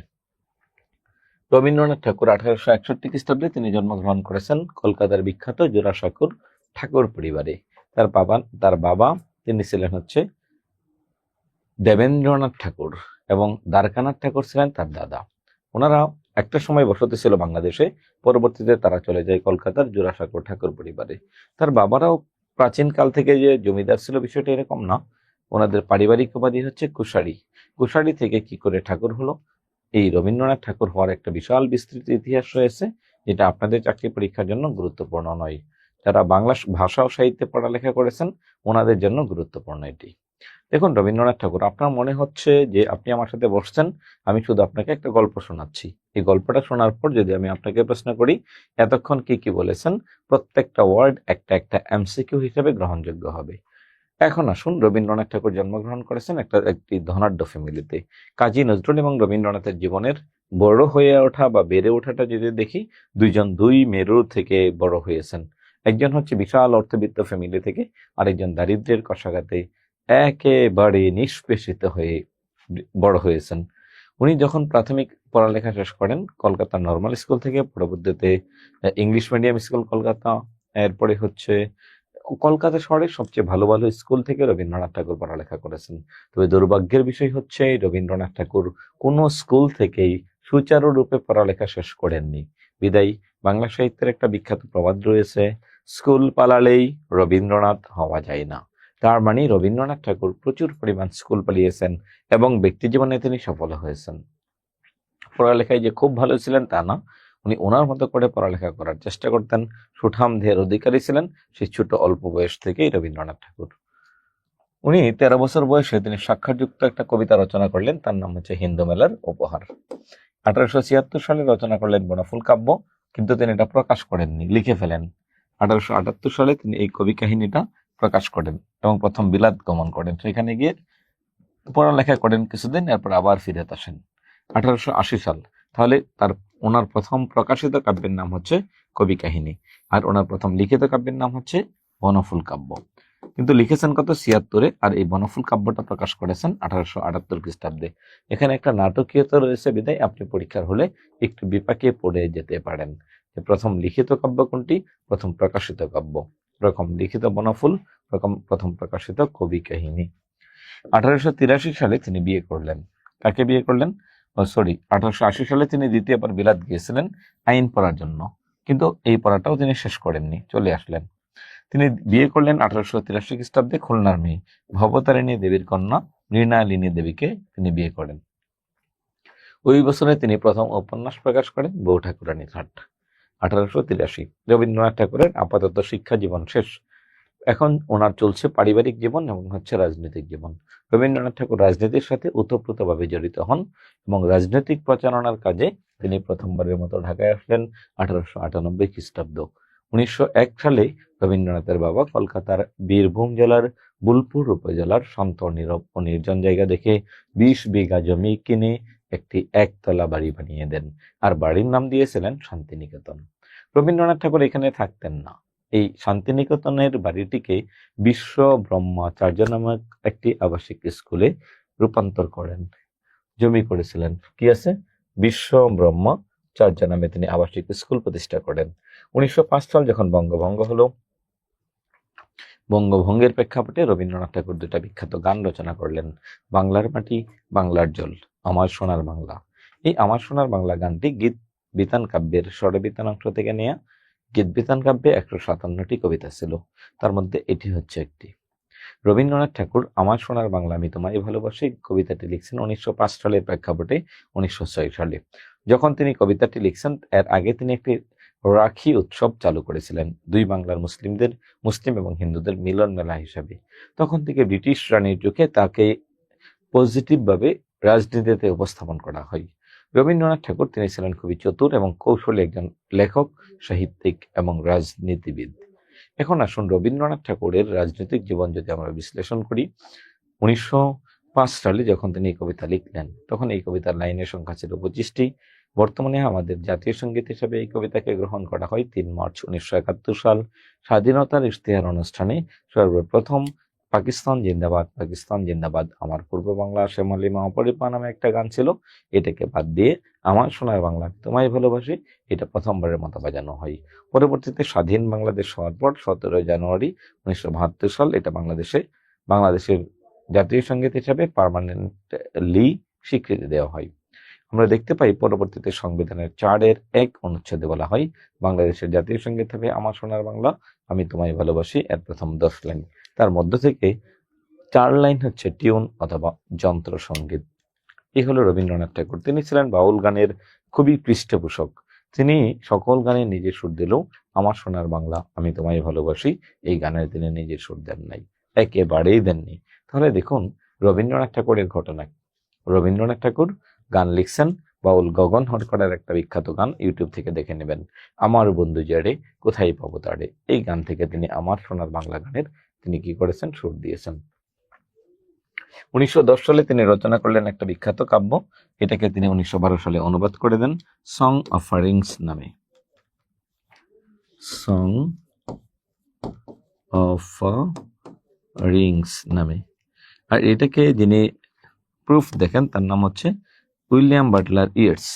রবীন্দ্রনাথ ঠাকুর 1861 খ্রিস্টাব্দে তিনি জন্মগ্রহণ করেছেন কলকাতার বিখ্যাত জোড়াসাঁকোর ঠাকুর পরিবারে। তার বাবা তিনি ছিলেন হচ্ছে দেবেন্দ্রনাথ ঠাকুর, এবং দ্বারকানাথ ঠাকুর ছিলেন তার দাদা। ওনারা একটা সময় বসতি ছিল বাংলাদেশে, পরবর্তীতে তারা চলে যায় কলকাতার জোড়াসাঁকোর ঠাকুর পরিবারে। তার বাবারাও প্রাচীন কাল থেকে যে জমিদার ছিল বিষয়টা এরকম না, ওনাদের পারিবারিক উপাধি হচ্ছে কুশারি। কুশারি থেকে কি করে ঠাকুর হলো, এই রবীন্দ্রনাথ ঠাকুর হওয়ার একটা বিশাল বিস্তৃত ইতিহাস রয়েছে, যেটা আপনাদের চাকরি পরীক্ষার জন্য গুরুত্বপূর্ণ নয়। যারা বাংলা ভাষা ও সাহিত্যে পড়ালেখা করেছেন ওনাদের জন্য গুরুত্বপূর্ণ এটি। দেখুন, রবীন্দ্রনাথ ঠাকুর, আপনার মনে হচ্ছে যে আপনি আমার সাথে বসছেন, আমি শুধু আপনাকে একটা গল্প শোনাচ্ছি। এই গল্পটা শোনার পর যদি আমি আপনাকে প্রশ্ন করি এতক্ষণ কি কি বলেছেন, প্রত্যেকটা ওয়ার্ড একটা এমসিকিউ হিসেবে গ্রহণযোগ্য হবে। এখন আসুন, রবীন্দ্রনাথ ঠাকুর জন্মগ্রহণ করেছেন একটি ধনাঢ্য ফ্যামিলিতে। কাজী নজরুল এবং রবীন্দ্রনাথের জীবনের বড় হয়ে ওঠা বা বেড়ে ওঠাটা যদি দেখি, দুই মেরু থেকে বড় হয়েছেন। একজন হচ্ছে বিশাল অর্থবিত্ত ফ্যামিলি থেকে, আরেকজন দারিদ্র্যের কষাঘাতে একেবারে নিষ্পেষিত হয়ে বড় হয়েছেন। উনি যখন প্রাথমিক পড়ালেখা শেষ করেন কলকাতা নর্মাল স্কুল থেকে, পরবর্তীতে ইংলিশ মিডিয়াম স্কুল কলকাতা, এরপরে হচ্ছে কলকাতা শহরের সবচেয়ে ভালো ভালো স্কুল থেকে রবীন্দ্রনাথ ঠাকুর পড়ালেখা করেছেন। তবে দুর্ভাগ্যের বিষয় হচ্ছে রবীন্দ্রনাথ ঠাকুর কোনো স্কুল থেকেই সুচারুরূপে পড়ালেখা শেষ করেননি। বিদায় বাংলা সাহিত্যের একটা বিখ্যাত প্রবাদ রয়েছে, স্কুল পালালেই রবীন্দ্রনাথ হওয়া যায় না। তার মানে রবীন্দ্রনাথ ঠাকুর প্রচুর পরিমাণ স্কুল পালিয়েছেন এবং ব্যক্তি জীবনে তিনি সফল হয়েছেন। পড়ালেখায় যে খুব ভালো ছিলেন তা না, উনি ওনার মতো করে পড়ালেখা করার চেষ্টা করতেন। সুঠাম দেহের অধিকারী ছিলেন সেই ছোট অল্প বয়স থেকেই রবীন্দ্রনাথ ঠাকুর। উনি 13 বছর বয়সে তিনি সাক্ষাৎযুক্ত একটা কবিতা রচনা করলেন, তার নাম হচ্ছে হিন্দু মেলার উপহার। 1876 সালে রচনা করলেন বনফুল কাব্য, কিন্তু তিনি এটা প্রকাশ করেননি, লিখে ফেলেন। 1878 সালে তিনি এই কবি কাহিনীটা প্রকাশ করেন এবং প্রথম বিলাত গমন করেন। সেখানে গিয়ে পড়ালেখা করেন কিছুদিন, এরপর আবার ফিরে আসেন। 1880 সাল, তাহলে ওনার প্রথম প্রকাশিত কাব্যের নাম হচ্ছে কবি কাহিনী। আর ওনার প্রথম লিখিত কাব্যের নাম হচ্ছে বনফুল কাব্য। কিন্তু লিখেছেন কত 76-এ, আর এই বনফুল কাব্যটা প্রকাশ করেছেন 1878 খ্রিস্টাব্দে। এখানে একটা নাটকীয়তা রয়েছে বিধায় আপনি পরীক্ষার হলে একটু বিপাকে পড়ে যেতে পারেন যে প্রথম লিখিত কাব্য কোনটি, প্রথম প্রকাশিত কাব্য। প্রথম লিখিত বনফুল, প্রথম প্রকাশিত কবি কাহিনী। 1883 সালে তিনি বিয়ে করলেন। কাকে বিয়ে করলেন? 1880 সালে তিনি দ্বিতীয়বার বিলাত গিয়েছিলেন আইন পড়ার জন্য, কিন্তু এই পড়াটাও তিনি শেষ করেননি, চলে আসলেন। তিনি বিয়ে করলেন 1883 খ্রিস্টাব্দে খুলনার মেয়ে ভবতারিণী দেবীর কন্যা মৃণালিনী দেবীকে তিনি বিয়ে করেন। ওই বছরে তিনি প্রথম উপন্যাস প্রকাশ করেন বউ ঠাকুরানী ঘাট, 1883। রবীন্দ্রনাথ ঠাকুরের আপাতত শিক্ষা জীবন শেষ, এখন ওনার চলছে পারিবারিক জীবন এবং হচ্ছে রাজনৈতিক জীবন। রবীন্দ্রনাথ ঠাকুর রাজনীতির সাথে ওতপ্রোতভাবে জড়িত হন এবং রাজনৈতিক প্রচারণার কাজে তিনি প্রথমবারের মতো ঢাকায় আসলেন 1898 খ্রিস্টাব্দ। 1901 সালে রবীন্দ্রনাথের বাবা কলকাতার বীরভূম জেলার বোলপুর উপজেলার শান্ত নীরব ও নির্জন জায়গা দেখে 20 বিঘা জমি কিনে একটি একতলা বাড়ি বানিয়ে দেন, আর বাড়ির নাম দিয়েছিলেন শান্তিনিকেতন। রবীন্দ্রনাথ ঠাকুর এখানে থাকতেন না, এই শান্তিনিকেতনের বাড়িটিকে বিশ্ব ব্রহ্মাচার্য নামক একটি আবাসিক স্কুলে রূপান্তর করেন। জমি করেছিলেন কি আছে, বিশ্ব ব্রহ্মাচার্য নামে তিনি আবাসিক স্কুল প্রতিষ্ঠা করেন। 1905 সাল যখন বঙ্গভঙ্গ হলো, বঙ্গভঙ্গের প্রেক্ষাপটে রবীন্দ্রনাথ ঠাকুর দুটা বিখ্যাত গান রচনা করলেন, বাংলার মাটি বাংলার জল, আমার সোনার বাংলা। এই আমার সোনার বাংলা গানটি গীত বিতান কাব্যের স্বরবিতান অংশ থেকে নেয়া। গীত বিতান কাব্যে 157টি কবিতা ছিল, তার মধ্যে এটি হচ্ছে একটি। রবীন্দ্রনাথ ঠাকুর আমার সোনার বাংলা আমি তোমায় ভালোবাসি কবিতাটি লিখছেন 1905 সালের প্রেক্ষাপটে 1906 সালে। যখন তিনি কবিতাটি লিখছেন এর আগে তিনি একটি রাখি উৎসব চালু করেছিলেন দুই বাংলার মুসলিম এবং হিন্দুদের মিলন মেলা হিসাবে। তখন থেকে ব্রিটিশ রানীর যুগে তাকে পজিটিভভাবে রাজনীতিতে উপস্থাপন করা হয়। রবীন্দ্রনাথ ঠাকুর তিনি ছিলেন খুবই চতুর এবং কৌশলী একজন লেখক, সাহিত্যিক এবং রাজনীতিবিদ। এখন আসুন রবীন্দ্রনাথ ঠাকুরের রাজনৈতিক জীবন যদি আমরা বিশ্লেষণ করি। 1905 সালে যখন তিনি এই কবিতা লিখলেন তখন এই কবিতার লাইনের সংখ্যা ছিল 25টি। বর্তমানে আমাদের জাতীয় সঙ্গীত হিসেবে এই কবিতাকে গ্রহণ করা হয় 3 মার্চ 1971 সাল স্বাধীনতার ইশতেহার অনুষ্ঠানে। সর্বপ্রথম পাকিস্তান জিন্দাবাদ, পাকিস্তান জিন্দাবাদ, আমার পূর্ব বাংলা শ্যামলী মা অপরিপা নামে একটা গান ছিল, এটাকে বাদ দিয়ে আমার সোনার বাংলা তোমায় ভালোবাসি এটা প্রথমবারের মতো বাজানো হয়। পরবর্তীতে স্বাধীন বাংলাদেশ হওয়ার পর 17 জানুয়ারি 1972 সাল এটা বাংলাদেশের জাতীয় সঙ্গীত হিসাবে পার্মানেন্টলি স্বীকৃতি দেওয়া হয়। আমরা দেখতে পাই পরবর্তীতে সংবিধানের 4-1 অনুচ্ছেদে বলা হয় বাংলাদেশের জাতীয় সঙ্গীত হবে আমার সোনার বাংলা আমি তোমায় ভালোবাসি, এর প্রথম 10 লাইন। তার মধ্য থেকে 4 লাইন হচ্ছে টিউন অথবা যন্ত্র সঙ্গীত। এই হলো রবীন্দ্রনাথ ঠাকুর। তিনি ছিলেন বাউল গানের খুবই পৃষ্ঠপোষক। তিনি সকল গানে নিজে সুর দিলেও আমার সোনার বাংলা আমি তোমায় ভালোবাসি এই গানের তিনি নিজে সুর দেন নাই, একেবারেই দেননি। তাহলে দেখুন রবীন্দ্রনাথ ঠাকুরের ঘটনা। রবীন্দ্রনাথ ঠাকুর গান লিখছেন, বাউল গগন হরকড়ার একটা বিখ্যাত গান ইউটিউব থেকে দেখে নেবেন, আমার বন্ধু যারে কোথায় পাবো তারে। এই গান থেকে তিনি আমার সোনার বাংলা গানের তিনি কি করেছেন, সুর দিয়েছেন। 1910 সালে তিনি রচনা করলেন একটা বিখ্যাত কাব্য, এটাকে তিনি 1912 সালে অনুবাদ করে দেন সং অফারিংস নামে। সং অফারিংস নামে। আর এটাকে যিনি প্রুফ দেখেন তার নাম হচ্ছে William Butler Yeats.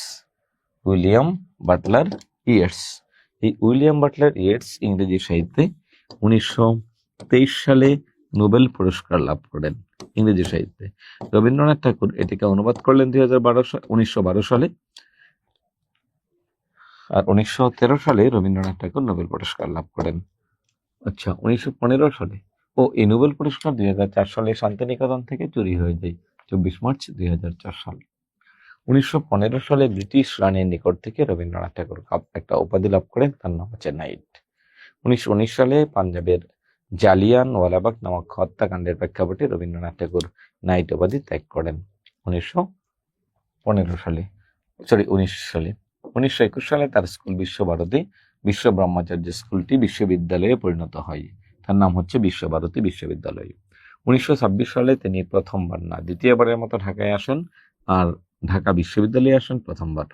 William Butler Yeats. এই উইলিয়াম বাটলার ইয়েটস ইংরেজি সাহিত্যে 1923 সালে নোবেল পুরস্কার লাভ করেন ইংরেজি সাহিত্যে। রবীন্দ্রনাথ ঠাকুর এটিকে অনুবাদ করলেন 1912 সালে। আর 1913 সালে রবীন্দ্রনাথ ঠাকুর নোবেল পুরস্কার লাভ করেন। আচ্ছা, 1915 সালে এই নোবেল পুরস্কার 2004 সালে শান্তিনিকেতন থেকে চুরি হয়ে যায় 24 মার্চ 2004 সাল। 1915 সালে ব্রিটিশ রানীর নিকট থেকে রবীন্দ্রনাথ ঠাকুর একটা উপাধি লাভ করেন, তার নাম হচ্ছে নাইট। 1919 সালে পাঞ্জাবের জালিয়ানওয়ালাবাগ নামক হত্যাকাণ্ডের প্রেক্ষাপটে রবীন্দ্রনাথ ঠাকুর নাইট উপাধি ত্যাগ করেন 1921 সালে। 1921 সালে তার স্কুল বিশ্বভারতী বিশ্ব ব্রহ্মচার্য স্কুলটি বিশ্ববিদ্যালয়ে পরিণত হয়, তার নাম হচ্ছে বিশ্বভারতী বিশ্ববিদ্যালয়। 1926 সালে তিনি প্রথমবার না দ্বিতীয়বারের মতো ঢাকায় আসেন আর ঢাকা বিশ্ববিদ্যালয়ে আসেন প্রথমবার।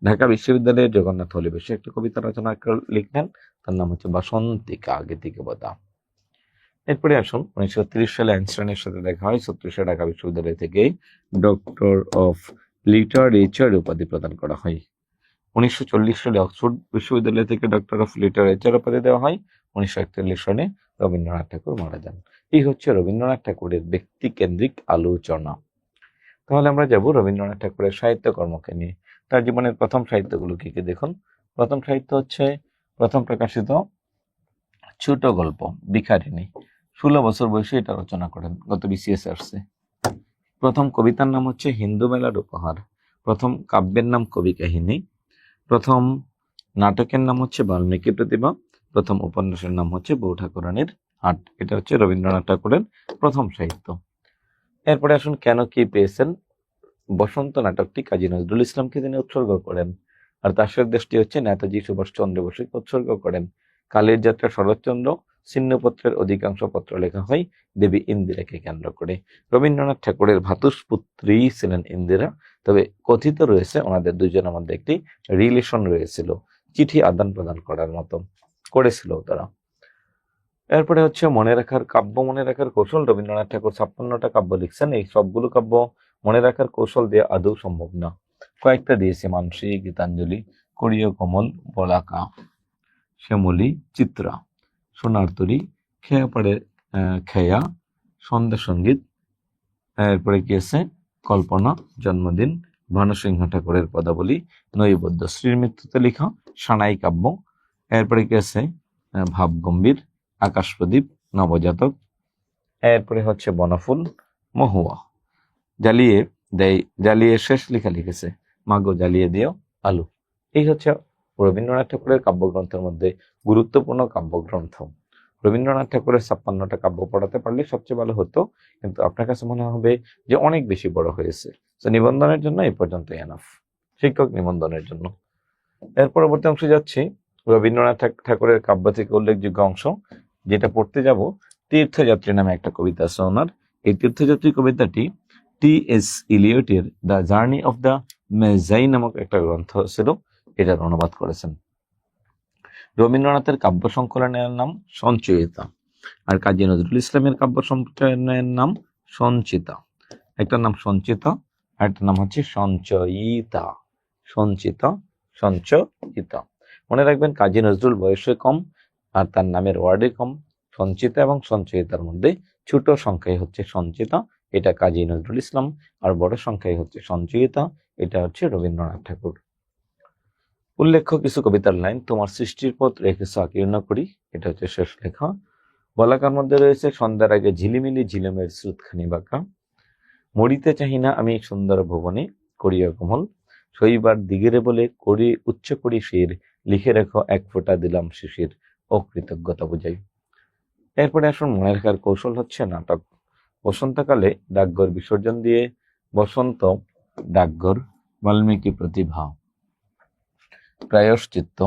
ঢাকা বিশ্ববিদ্যালয়ের জগন্নাথ হলে বসে একটা কবিতা রচনা লিখলেন, তার নাম হচ্ছে বাসন্তিকা গীতিকবতা। এরপরে আসুন 1930 সালে আইনস্টাইনের সাথে দেখা হয়। 36 ঢাকা বিশ্ববিদ্যালয় থেকে ডক্টর অফ লিটারেচার উপাধি প্রদান করা হয়। 1940 সালে অক্সফোর্ড বিশ্ববিদ্যালয় থেকে ডক্টর অফ লিটারেচার উপাধি দেওয়া হয়। 1941 সালে রবীন্দ্রনাথ ঠাকুর মারা যান। এই হচ্ছে রবীন্দ্রনাথ ঠাকুরের ব্যক্তি কেন্দ্রিক আলোচনা। তাহলে আমরা যাব রবীন্দ্রনাথ ঠাকুরের সাহিত্যকর্মকে নিয়ে। তার জীবনের প্রথম সাহিত্যগুলো কি কি দেখুন। প্রথম সাহিত্য হচ্ছে প্রথম প্রকাশিত ছোট গল্প ভিখারিণী। 16 বছর বয়সে এটা রচনা করেন, গত BCS আসছে। প্রথম কবিতার নাম হচ্ছে হিন্দু মেলার উপহার। প্রথম কাব্যের নাম কবি কাহিনী। প্রথম নাটকের নাম হচ্ছে বাল্মীকি প্রতিভা। প্রথম উপন্যাসের নাম হচ্ছে বউ ঠাকুরানীর হাট। এটা হচ্ছে রবীন্দ্রনাথ ঠাকুরের প্রথম সাহিত্য। এরপরে আসুন কেন কি পেয়েছেন। বসন্ত নাটকটি কাজী নজরুল ইসলামকে তিনি উৎসর্গ করেন, আর তার দেশটি হচ্ছে নেতাজি সুভাষচন্দ্র বসুকে উৎসর্গ করেন। কালের যাত্রা শরৎচন্দ্র ছিন্নপত্রের অধিকাংশ পত্র লেখা হয় দেবী ইন্দিরাকে কেন্দ্র করে। রবীন্দ্রনাথ ঠাকুরের ভ্রাতুষ্পুত্রী ছিলেন ইন্দিরা, তবে কথিত রয়েছে ওনাদের দুজনের মধ্যে একটি রিলেশন রয়েছিল, চিঠি আদান প্রদান করার মতো করেছিল তারা। এরপরে হচ্ছে মনে রাখার কাব্য, মনে রাখার কৌশল। রবীন্দ্রনাথ ঠাকুর 56টা কাব্য লিখছেন। এই সবগুলো কাব্য মনে রাখার কৌশল দিয়ে আদৌ সম্ভব না। কয়েকটা দিয়েছে, মানসী, গীতাঞ্জলি, করিয় কমল, বলাকা, শ্যামলী, চিত্রা, সোনার তরী, খেয়া পাড়ে খেয়া, সন্ধ্যা সঙ্গীত। এরপরে কি আছে কল্পনা, জন্মদিন, ভানুসিংহ ঠাকুরের পদাবলী, নৈবদ্য, শ্রীর মৃত্যুতে লেখা সানাই কাব্য। এরপরে কি আছে ভাব গম্ভীর, আকাশ প্রদীপ, নবজাতক। এরপরে হচ্ছে বনফুল, মহুয়া, জ্বালিয়ে দেয়, জ্বালিয়ে শেষ লেখা লিখেছে মাগো জ্বালিয়ে দিও আলু। এই হচ্ছে রবীন্দ্রনাথ ঠাকুরের কাব্যগ্রন্থের মধ্যে গুরুত্বপূর্ণ কাব্যগ্রন্থ। রবীন্দ্রনাথ ঠাকুরের 56টা কাব্য পড়াতে পারলে সবচেয়ে ভালো হতো, কিন্তু আপনার কাছে মনে হবে যে অনেক বেশি বড় হয়েছে। তো নিবন্ধনের জন্য এই পর্যন্ত এনাফ, শিক্ষক নিবন্ধনের জন্য। এর পরবর্তী অংশে যাচ্ছি রবীন্দ্রনাথ ঠাকুরের কাব্য থেকে উল্লেখযোগ্য অংশ, যেটা পড়তে যাব তীর্থযাত্রী নামে একটা কবিতা আছে ওনার। এই তীর্থযাত্রী কবিতাটি T.S. ইলিয়টের the Journey of the Magi নামক একটা গ্রন্থ ছিল, এটার অনুবাদ করেছেন। রবীন্দ্রনাথের কাব্য সংকলনের নাম সঞ্চয়িতা, আর কাজী নজরুল ইসলামের কাব্য সংকলনের নাম সঞ্চিতা। একটার নাম সঞ্চিতা আর একটার নাম হচ্ছে সঞ্চয়িতা। সঞ্চিতা, সঞ্চয়িতা। মনে রাখবেন কাজী নজরুল বয়সে কম আর তার নামের ওয়ার্ডে কম। সঞ্চিতা এবং সঞ্চয়িতার মধ্যে ছোট সংখ্যায় হচ্ছে সঞ্চিতা, এটা কাজী নজরুল ইসলাম, আর বড় সংখ্যায় হচ্ছে সঞ্চয়িতা, এটা হচ্ছে রবীন্দ্রনাথ ঠাকুর। উল্লেখ্য কিছু কবিতার লাইন। তোমার সৃষ্টির পথ রেখেছ আকীর্ণ করি, এটা হচ্ছে শেষ লেখা। বলাকার মধ্যে রয়েছে সন্ধ্যার আগে ঝিলিমিলি ঝিলিমের স্রোতখানি বাঁকা, মরিতে চাহি না আমি সুন্দর ভুবনে, করিয়া কোমল, শৈবার দিগেরে বলে করি উচ্চ করি শির, লিখে রেখো এক ফোঁটা দিলাম শিশির, অকৃতজ্ঞতা বুঝাই। এরপরে আসুন মনে রাখার কৌশল হচ্ছে নাটক। বসন্তকালে ডাকঘর বিসর্জন দিয়ে, বসন্ত, ডাকঘর, বাল্মীকি প্রতিভা, প্রায়শ্চিত্ত,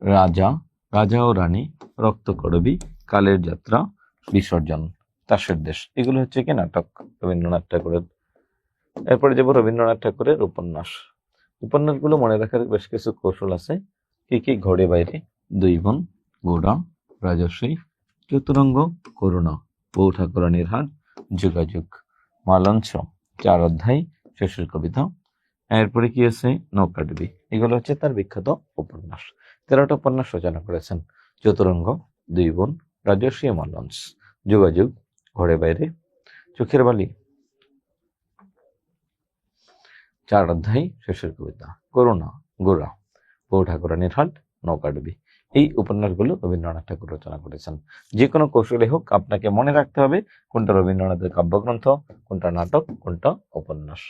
রাজা, রাজা ও রানী, রক্তকরবী, কালের যাত্রা, বিসর্জন, তাসের দেশ। এগুলো হচ্ছে কি নাটক রবীন্দ্রনাথ ঠাকুরের। এরপরে যাব রবীন্দ্রনাথ ঠাকুরের উপন্যাস। উপন্যাসগুলো মনে রাখার বেশ কিছু কৌশল আছে। কি কি? ঘরে বাইরে, দুই বোন, গোড়া, রাজশ্রী, চতুরঙ্গ, করুণা, বউ ঠাকুরানীর হাট, যোগাযোগ, মালঞ্চ, 4 অধ্যায়, শেষের কবিতা। এরপরে কি আছে? নৌকাডুবি। এগুলো হচ্ছে তার বিখ্যাত উপন্যাস। 13টা উপন্যাস রচনা করেছেন। চতুরঙ্গ, দুই বোন, রাজশ্রী, মালঞ্চ, যোগাযোগ, ঘরে বাইরে, চোখের বালি, 4 অধ্যায়, শেষের কবিতা, করুণা, গোড়া, বউ ঠাকুরানীর হাট, নৌকাডুবি। এই উপন্যাসগুলো রবীন্দ্রনাথ ঠাকুর রচনা করেছেন। যে কোনো কৌশলে হোক আপনাকে মনে রাখতে হবে কোনটা রবীন্দ্রনাথের কাব্যগ্রন্থ, কোনটা নাটক, কোনটা উপন্যাস।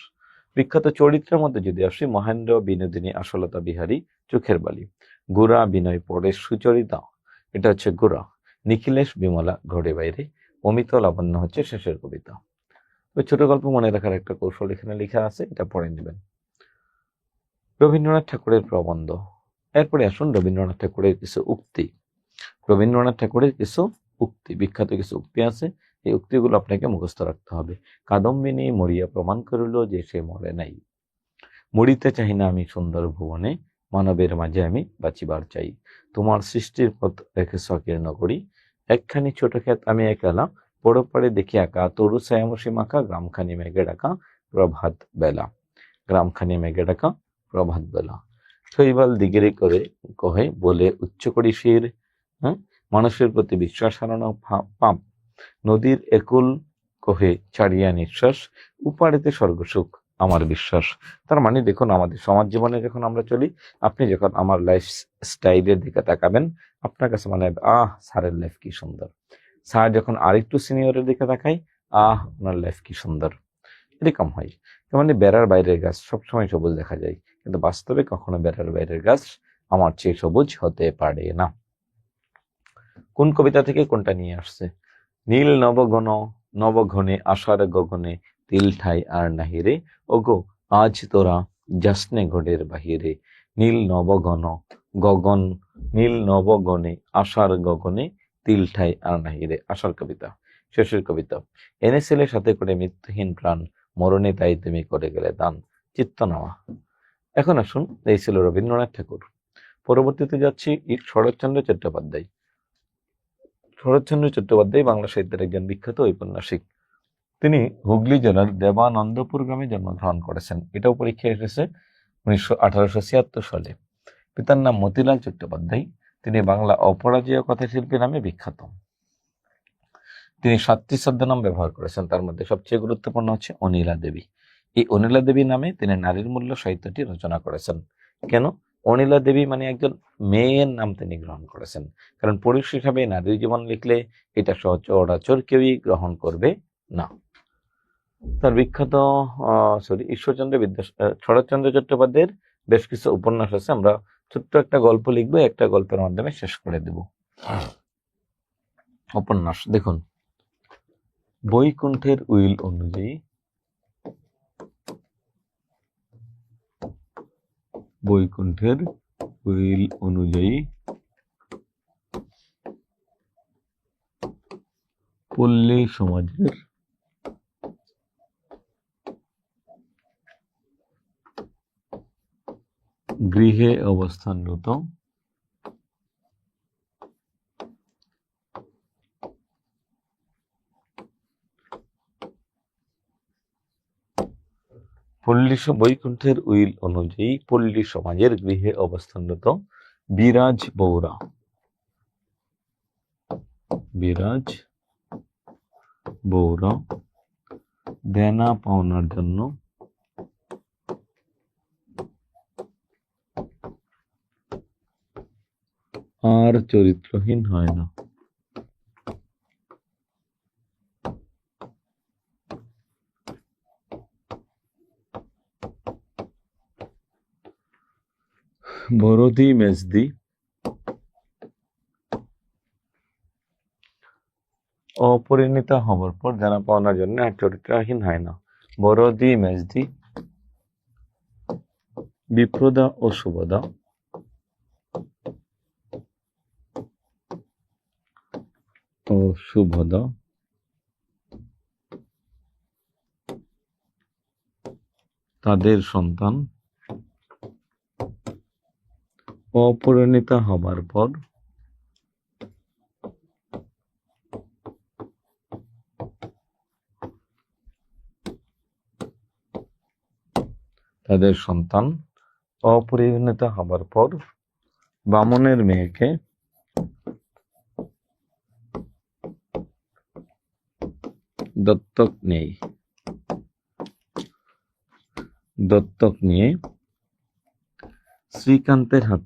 বিখ্যাত চরিত্রের মধ্যে যদি আসি, মহেন্দ্র, বিনোদিনী, আশলতা বিহারী, চোখের বালি। গোরা, বিনয়, পরেশ, সুচরিতা, এটা হচ্ছে গোরা। নিখিলেশ, বিমলা, ঘরে বাইরে। অমিত, লাবণ্য হচ্ছে শেষের কবিতা। ওই ছোট গল্প মনে রাখার একটা কৌশল এখানে লেখা আছে, এটা পড়ে নেবেন। রবীন্দ্রনাথ ঠাকুরের প্রবন্ধ। এরপরে আসুন রবীন্দ্রনাথ ঠাকুরের কিছু উক্তি। রবীন্দ্রনাথ ঠাকুরের কিছু উক্তি, বিখ্যাত কিছু উক্তি আছে, এই উক্তিগুলো আপনাকে মুখস্থ রাখতে হবে। কাদম্বিনী মরিয়া প্রমাণ করিল যে সে মরে নাই। মরিতে চাহি না আমি সুন্দর ভুবনে, মানবের মাঝে আমি বাঁচিবার চাই। তোমার সৃষ্টির পথ রেখে সংকীর্ণ করি, একখানি ছোট ক্ষেত আমি একলা, বড় পাড়ে দেখি আঁকা, তরু ছায়ামসী মাখা, গ্রামখানি মেঘে ডাকা, প্রভাত বেলা। গ্রামখানি মেঘে ডাকা, প্রভাত বেলা। শৈবাল দিগিরি করে কহে, বলে উচ্চ করি শির। হ্যাঁ, মানুষের প্রতি বিশ্বাস হারানো পাপ। নদীর একুল কহে ছাড়িয়া নিঃশ্বাস, উপাড়েতে স্বর্গসুখ আমার বিশ্বাস। তার মানে দেখুন, আমাদের সমাজ জীবনে যখন আমরা চলি, আপনি যখন আমার লাইফ স্টাইলের দিকে তাকাবেন, আপনার কাছে মনে হবে আহ স্যারের লাইফ কি সুন্দর। স্যার যখন আরেকটু সিনিয়রের দিকে তাকাই, আহ ওনার লাইফ কি সুন্দর। এরকম হয়। মানে বেড়ার বাইরের গাছ সবসময় সবুজ দেখা যায়, কিন্তু বাস্তবে কখনো বেড়ার বাইরের গাছ আমার চেয়ে সবুজ হতে পারে না। কোন কবিতা থেকে কোনটা নিয়ে আসছে? নীল নবঘন নবঘনে আষাঢ় গগনে, তিল ঠাই আর নাহিরে, ওগো আজ তোরা যাসনে ঘটের বাহিরে। নীল নবঘন গগন, নীল নবগণে আষাঢ় গগনে, তিল ঠাই আর নাহিরে। আষাঢ় কবিতা, শেষের কবিতা। এনেছিলে সাথে করে মৃত্যুহীন প্রাণ, মরণে তাই তুমি করে গেলে দান। চিত্ত নেওয়া। এখন আসুন, এই ছিল রবীন্দ্রনাথ ঠাকুর। পরবর্তীতে যাচ্ছি শরৎচন্দ্র চট্টোপাধ্যায়। শরৎচন্দ্র চট্টোপাধ্যায় বাংলা সাহিত্যের একজন বিখ্যাত ঔপন্যাসিক। তিনি হুগলি জেলার দেবানন্দপুর গ্রামে জন্মগ্রহণ করেছেন। এটাও পরীক্ষায় এসেছে 1876 সালে। পিতার নাম মতিলাল চট্টোপাধ্যায়। তিনি বাংলা অপরাজেয় কথাশিল্পী নামে বিখ্যাত। তিনি 7টি ছদ্মনাম ব্যবহার করেছেন, তার মধ্যে সবচেয়ে গুরুত্বপূর্ণ হচ্ছে অনিলা দেবী। এই অনিলা দেবী নামে তিনি নারীর মূল্য সাহিত্যটি রচনা করেছেন। কেন? অনিলা দেবী মানে একজন মেয়ের নাম তিনি গ্রহণ করেছেন, কারণ পুরুষ হিসাবে নারীর জীবন লিখলে এটা সচরাচর কেউই গ্রহণ করবে না। তার বিখ্যাত শরৎচন্দ্র চট্টোপাধ্যায়ের বেশ কিছু উপন্যাস আছে। আমরা ছোট্ট একটা গল্প লিখবো, একটা গল্পের মাধ্যমে শেষ করে দেব। উপন্যাস দেখুন, বৈকুণ্ঠের উইল অনুযায়ী, বৈকুণ্ঠের উইল অনুযায়ী পল্লী সমাজের গৃহে অবস্থানরত বৈকুণ্ঠের উইল অনুযায়ী পল্লী সমাজের গৃহে অবস্থানরত বিরাজ বৌরা, বিরাজ বৌরা দেনা পাওনার জন্য আর চরিত্রহীন হয় না। বরদি মেজদি অপরিণীতা হবার পর দেনা পাওনার জন্য আর চরিত্রহীন হয় না। বরদি মেজদি বিপ্রদা ও সুভদা তাদের সন্তান অপরিণীতা হবার পর বামনের মেয়েকে দত্তক নিয়ে শ্রীকান্তের হাত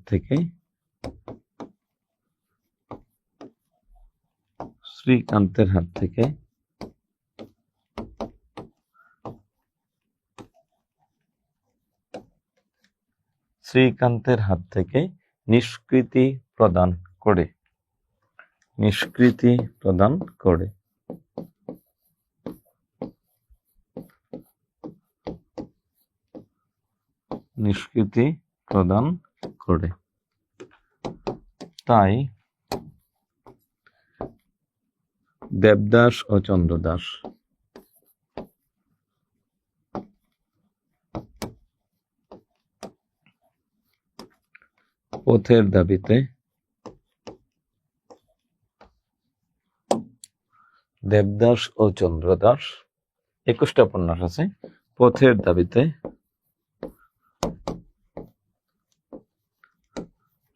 থেকে নিষ্কৃতি প্রদান করে। তাই দেবদাস ও চন্দ্রদাস পথের দাবিতে দেবদাস ও চন্দ্রদাস। 21টা উপন্যাস আছে। পথের দাবিতে,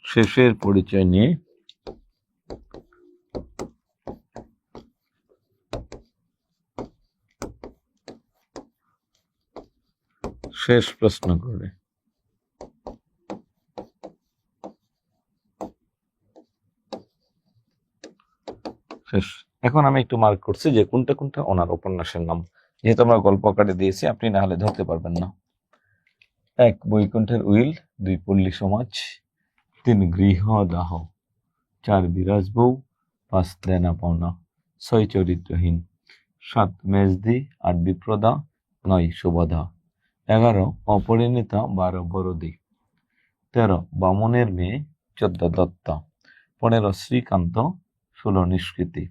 শেষের পরিচয় নিয়ে, শেষ প্রশ্ন করে। শেষ। এখন আমি একটু মার্ক করছি যে কোনটা কোনটা ওনার উপন্যাসের নাম, যেহেতু আমরা গল্প আকারে দিয়েছি, আপনি না হলে ধরতে পারবেন না। 1 বৈকুণ্ঠের উইল, 2 পল্লী সমাজ, 3 গৃহদাহ, 4 বিরাজ বউ, 5 দেনা পাওনা, 6 চরিত্রহীন, 7 মেজদি, 8 বিপ্রদা, 9 সুবধা, 11 অপরিণীতা, 12 বরদি, 13 বামনের মেয়ে, 14 দত্তা, 15 শ্রীকান্ত, 16 নিষ্কৃতি,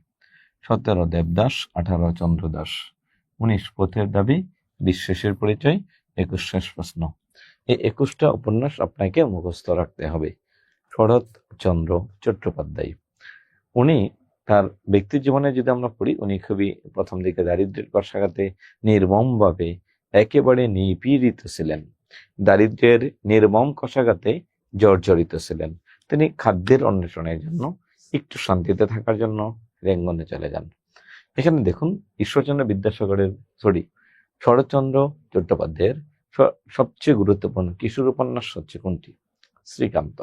17 দেবদাস, 18 চন্দ্রদাস, 19 পথের দাবি, 20 শেষের পরিচয়, 21 শেষ প্রশ্ন। এই 21টা উপন্যাস আপনাকে মুখস্থ রাখতে হবে। শরৎচন্দ্র চট্টোপাধ্যায়, উনি তার ব্যক্তি জীবনে যদি আমরা পড়ি, উনি খুবই প্রথম দিকে দারিদ্র্যের কষাঘাতে নির্মমভাবে একেবারে নিপীড়িত ছিলেন। দারিদ্র্যের নির্মম কষাঘাতে জর্জরিত ছিলেন। তিনি খাদ্যের অন্বেষণের জন্য, একটু শান্তিতে থাকার জন্য রেঙ্গনে চলে যান। এখানে দেখুন, ঈশ্বরচন্দ্র বিদ্যাসাগরের শরৎচন্দ্র চট্টোপাধ্যায়ের সবচেয়ে গুরুত্বপূর্ণ কিশোর উপন্যাস হচ্ছে কোনটি? শ্রীকান্ত।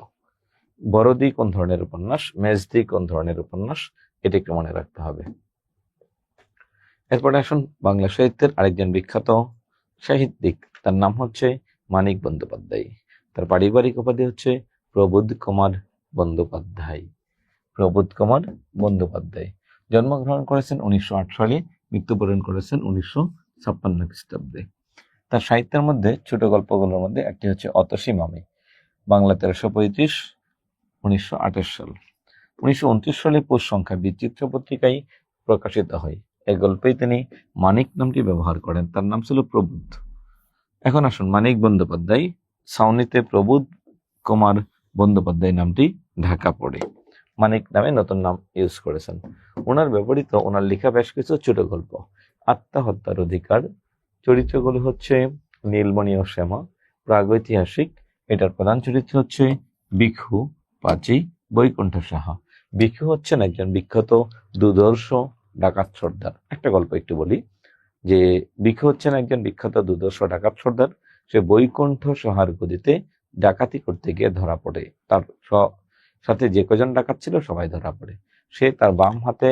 বরদি কোন ধরনের উপন্যাস, মেজদি কোন ধরনের উপন্যাস, এটাকে মনে রাখতে হবে। এরপরে আসুন বাংলা সাহিত্যের আরেকজন বিখ্যাত সাহিত্যিক, তার নাম হচ্ছে মানিক বন্দ্যোপাধ্যায়। তার পারিবারিক উপাধি হচ্ছে প্রবোধ কুমার বন্দ্যোপাধ্যায়। প্রবোধ কুমার বন্দ্যোপাধ্যায় জন্মগ্রহণ করেছেন 1908 সালে, মৃত্যুবরণ করেছেন 1956 খ্রিস্টাব্দে। তার সাহিত্যের মধ্যে ছোট গল্পগুলোর মধ্যে একটি হচ্ছে অতসী মামি, বাংলা 1335, 1928 সাল। 1929 সালে পৌষ সংখ্যা বিচিত্র পত্রিকায় প্রকাশিত হয়। এই গল্পেই তিনি মানিক নামটি ব্যবহার করেন, তার নাম ছিল প্রবোধ। এখন আসুন মানিক বন্দ্যোপাধ্যায়, ছাউনিতে প্রবোধ কুমার বন্দ্যোপাধ্যায় নামটি ঢাকা পড়ে মানিক নামে নতুন নাম ইউজ করেছেন। ওনার ব্যবহৃত, ওনার লেখা বেশ কিছু ছোট গল্প। আত্মহত্যার অধিকার, চরিত্রগুলো হচ্ছে নীলমণি ও শ্যামা, প্রাগৈতিহাসিক, এটার প্রধান চরিত্র হচ্ছে ভিখু, পাঁচি, বৈকুণ্ঠ সাহা। ভিখু হচ্ছেন একজন বিখ্যাত দুর্ধর্ষ ডাকাত সর্দার। একটা গল্প একটু বলি, যে ভিখু হচ্ছেন একজন বিখ্যাত দুর্ধর্ষ ডাকাত সর্দার। সে বৈকুণ্ঠ সাহার গদিতে ডাকাতি করতে গিয়ে ধরা পড়ে। তার সাথে যে কজন ডাকাত ছিল সবাই ধরা পড়ে। সে তার বাম হাতে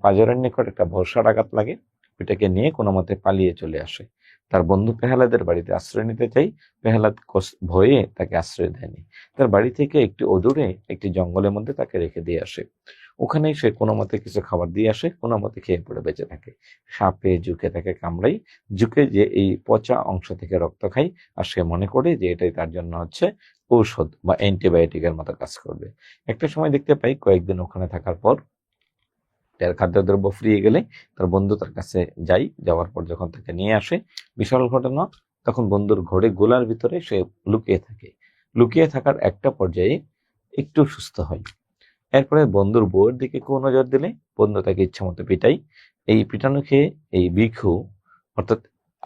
পাজরের নিকট একটা বর্ষা ডাকাত লাগে, এটাকে নিয়ে কোনো মতে পালিয়ে চলে আসে। তার বন্ধু পেহলাদের বাড়িতে আশ্রয় নিতে চাই, পেহলাদ ভয়ে তাকে আশ্রয় দেয়নি। তার বাড়ি থেকে একটু অদূরে একটি জঙ্গলের মধ্যে তাকে রেখে দিয়ে আসে। ওখানেই সে কোনো মতে কিছু খাবার দিয়ে আসে, কোনো মতে খেয়ে পড়ে বেঁচে থাকে। সাপে জুকে তাকে কামড়াই, জুকে যে এই পচা অংশ থেকে রক্ত খাই, আর সে মনে করে যে এটাই তার জন্য হচ্ছে ঔষধ বা অ্যান্টিবায়োটিকের মতো কাজ করবে। একটা সময় দেখতে পাই, কয়েকদিন ওখানে থাকার পর তার খাদ্যদ্রব্য ফুরিয়ে গেলে তার বন্ধু তার কাছে যাওয়ার পর যখন তাকে নিয়ে আসে, বিশাল ঘটনা, তখন বন্ধুর ঘরে গোলার ভিতরে সে লুকিয়ে থাকে। লুকিয়ে থাকার একটা পর্যায়ে একটু সুস্থ হয়। এরপরে বন্ধুর বউয়ের দিকে কোন নজর দিলে বন্ধু তাকে ইচ্ছা মতো পিটাই। এই পিটানো খেয়ে এই ভিখু, অর্থাৎ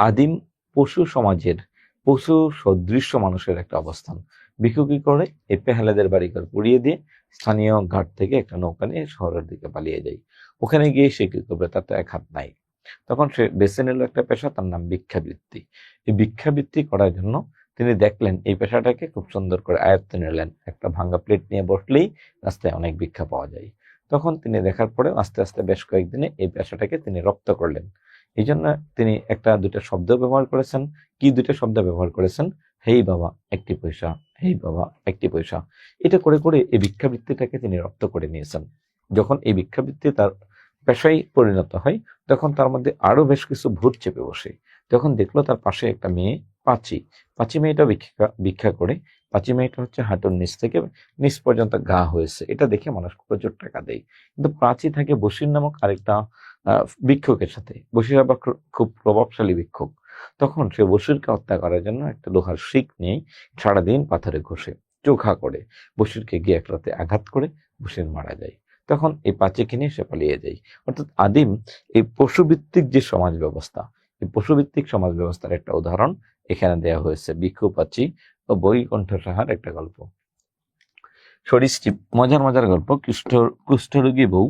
আদিম পশু সমাজের পশু সদৃশ্য মানুষের একটা অবস্থান, ভিখু কি করে, এই পেহালাদের বাড়িঘর পুড়িয়ে দিয়ে স্থানীয় ঘাট থেকে একটা নৌকা নিয়ে শহরের দিকে পালিয়ে যায়। ওখানে গিয়ে সে কি করবে, তার তো এক হাত নাই। তখন সে বেছে নিল একটা পেশা, তার নাম ভিক্ষাবৃত্তি। এই ভিক্ষাবৃত্তি করার জন্য তিনি দেখলেন এই পেশাটাকে খুব সুন্দর করে আয়ত্তে নিলেন। একটা ভাঙা প্লেট নিয়ে বসলেই রাস্তায় অনেক ভিক্ষা পাওয়া যায়। তখন তিনি দেখার পরে আস্তে আস্তে বেশ কয়েকদিনে এই পেশাটাকে তিনি রপ্ত করলেন। এই জন্য তিনি একটা দুটা শব্দ ব্যবহার করেছেন। কি দুটো শব্দ ব্যবহার করেছেন? হেই বাবা 1টি পয়সা, হেই বাবা 1টি পয়সা। এটা করে করে এই ভিক্ষাবৃত্তিটাকে তিনি রপ্ত করে নিয়েছেন। যখন এই ভিক্ষাবৃত্তি তার পেশায় পরিণত হয়, তখন তার মধ্যে আরো বেশ কিছু ভূত চেপে বসে। যখন দেখলো তার পাশে একটা মেয়ে পাঁচি মেয়েটা ভিক্ষা করে, পাঁচি মেয়েটা হচ্ছে হাঁটুর নিচ থেকে নিচ পর্যন্ত গা হয়েছে, এটা দেখে মানুষ প্রচুর টাকা দেয়। কিন্তু প্রাচী থাকে বসির নামক আরেকটা ভিক্ষুকের সাথে। বসির আবার খুব প্রভাবশালী ভিক্ষুক। তখন সে বসিরকে হত্যা করার জন্য একটা লোহার শিক নিয়ে সারাদিন পাথরে ঘষে। চোখা করে বসিরকে গিয়ে এক রাতে আঘাত করে বসির মারা যায়। তখন এই পাঁচীকে নিয়ে সে পালিয়ে যায়। অর্থাৎ আদিম এই পশুভিত্তিক যে সমাজ ব্যবস্থা, এই পশুভিত্তিক সমাজ ব্যবস্থার একটা উদাহরণ এখানে দেওয়া হয়েছে ভিক্ষু পাঁচী ও বৈকুণ্ঠ সাহার একটা গল্প। সরীসৃপ, মজার মজার গল্প। কুষ্ঠরোগী বউ,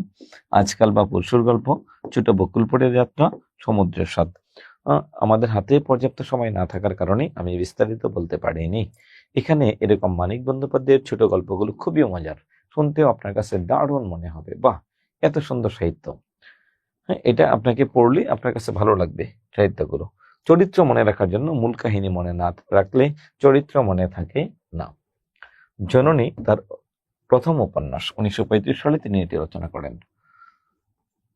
আজকাল বা পরশুর গল্প, ছোট বকুলপুরের যাত্রা, সমুদ্রের স্বাদ। আমাদের হাতে পর্যাপ্ত সময় না থাকার কারণে আমি বিস্তারিত বলতে পারিনি। এখানে এরকম মানিক বন্দ্যোপাধ্যায়ের ছোট গল্পগুলো খুবই মজার, শুনতেও আপনার কাছে দারুণ মনে হবে। বাহ, এত সুন্দর সাহিত্য! হ্যাঁ, এটা আপনাকে পড়লে আপনার কাছে ভালো লাগবে সাহিত্যগুলো। চরিত্র মনে রাখার জন্য মূল কাহিনী মনে না রাখলে চরিত্র মনে থাকে না। জননী তার প্রথম উপন্যাস, 1935 সালে তিনি এটি রচনা করেন।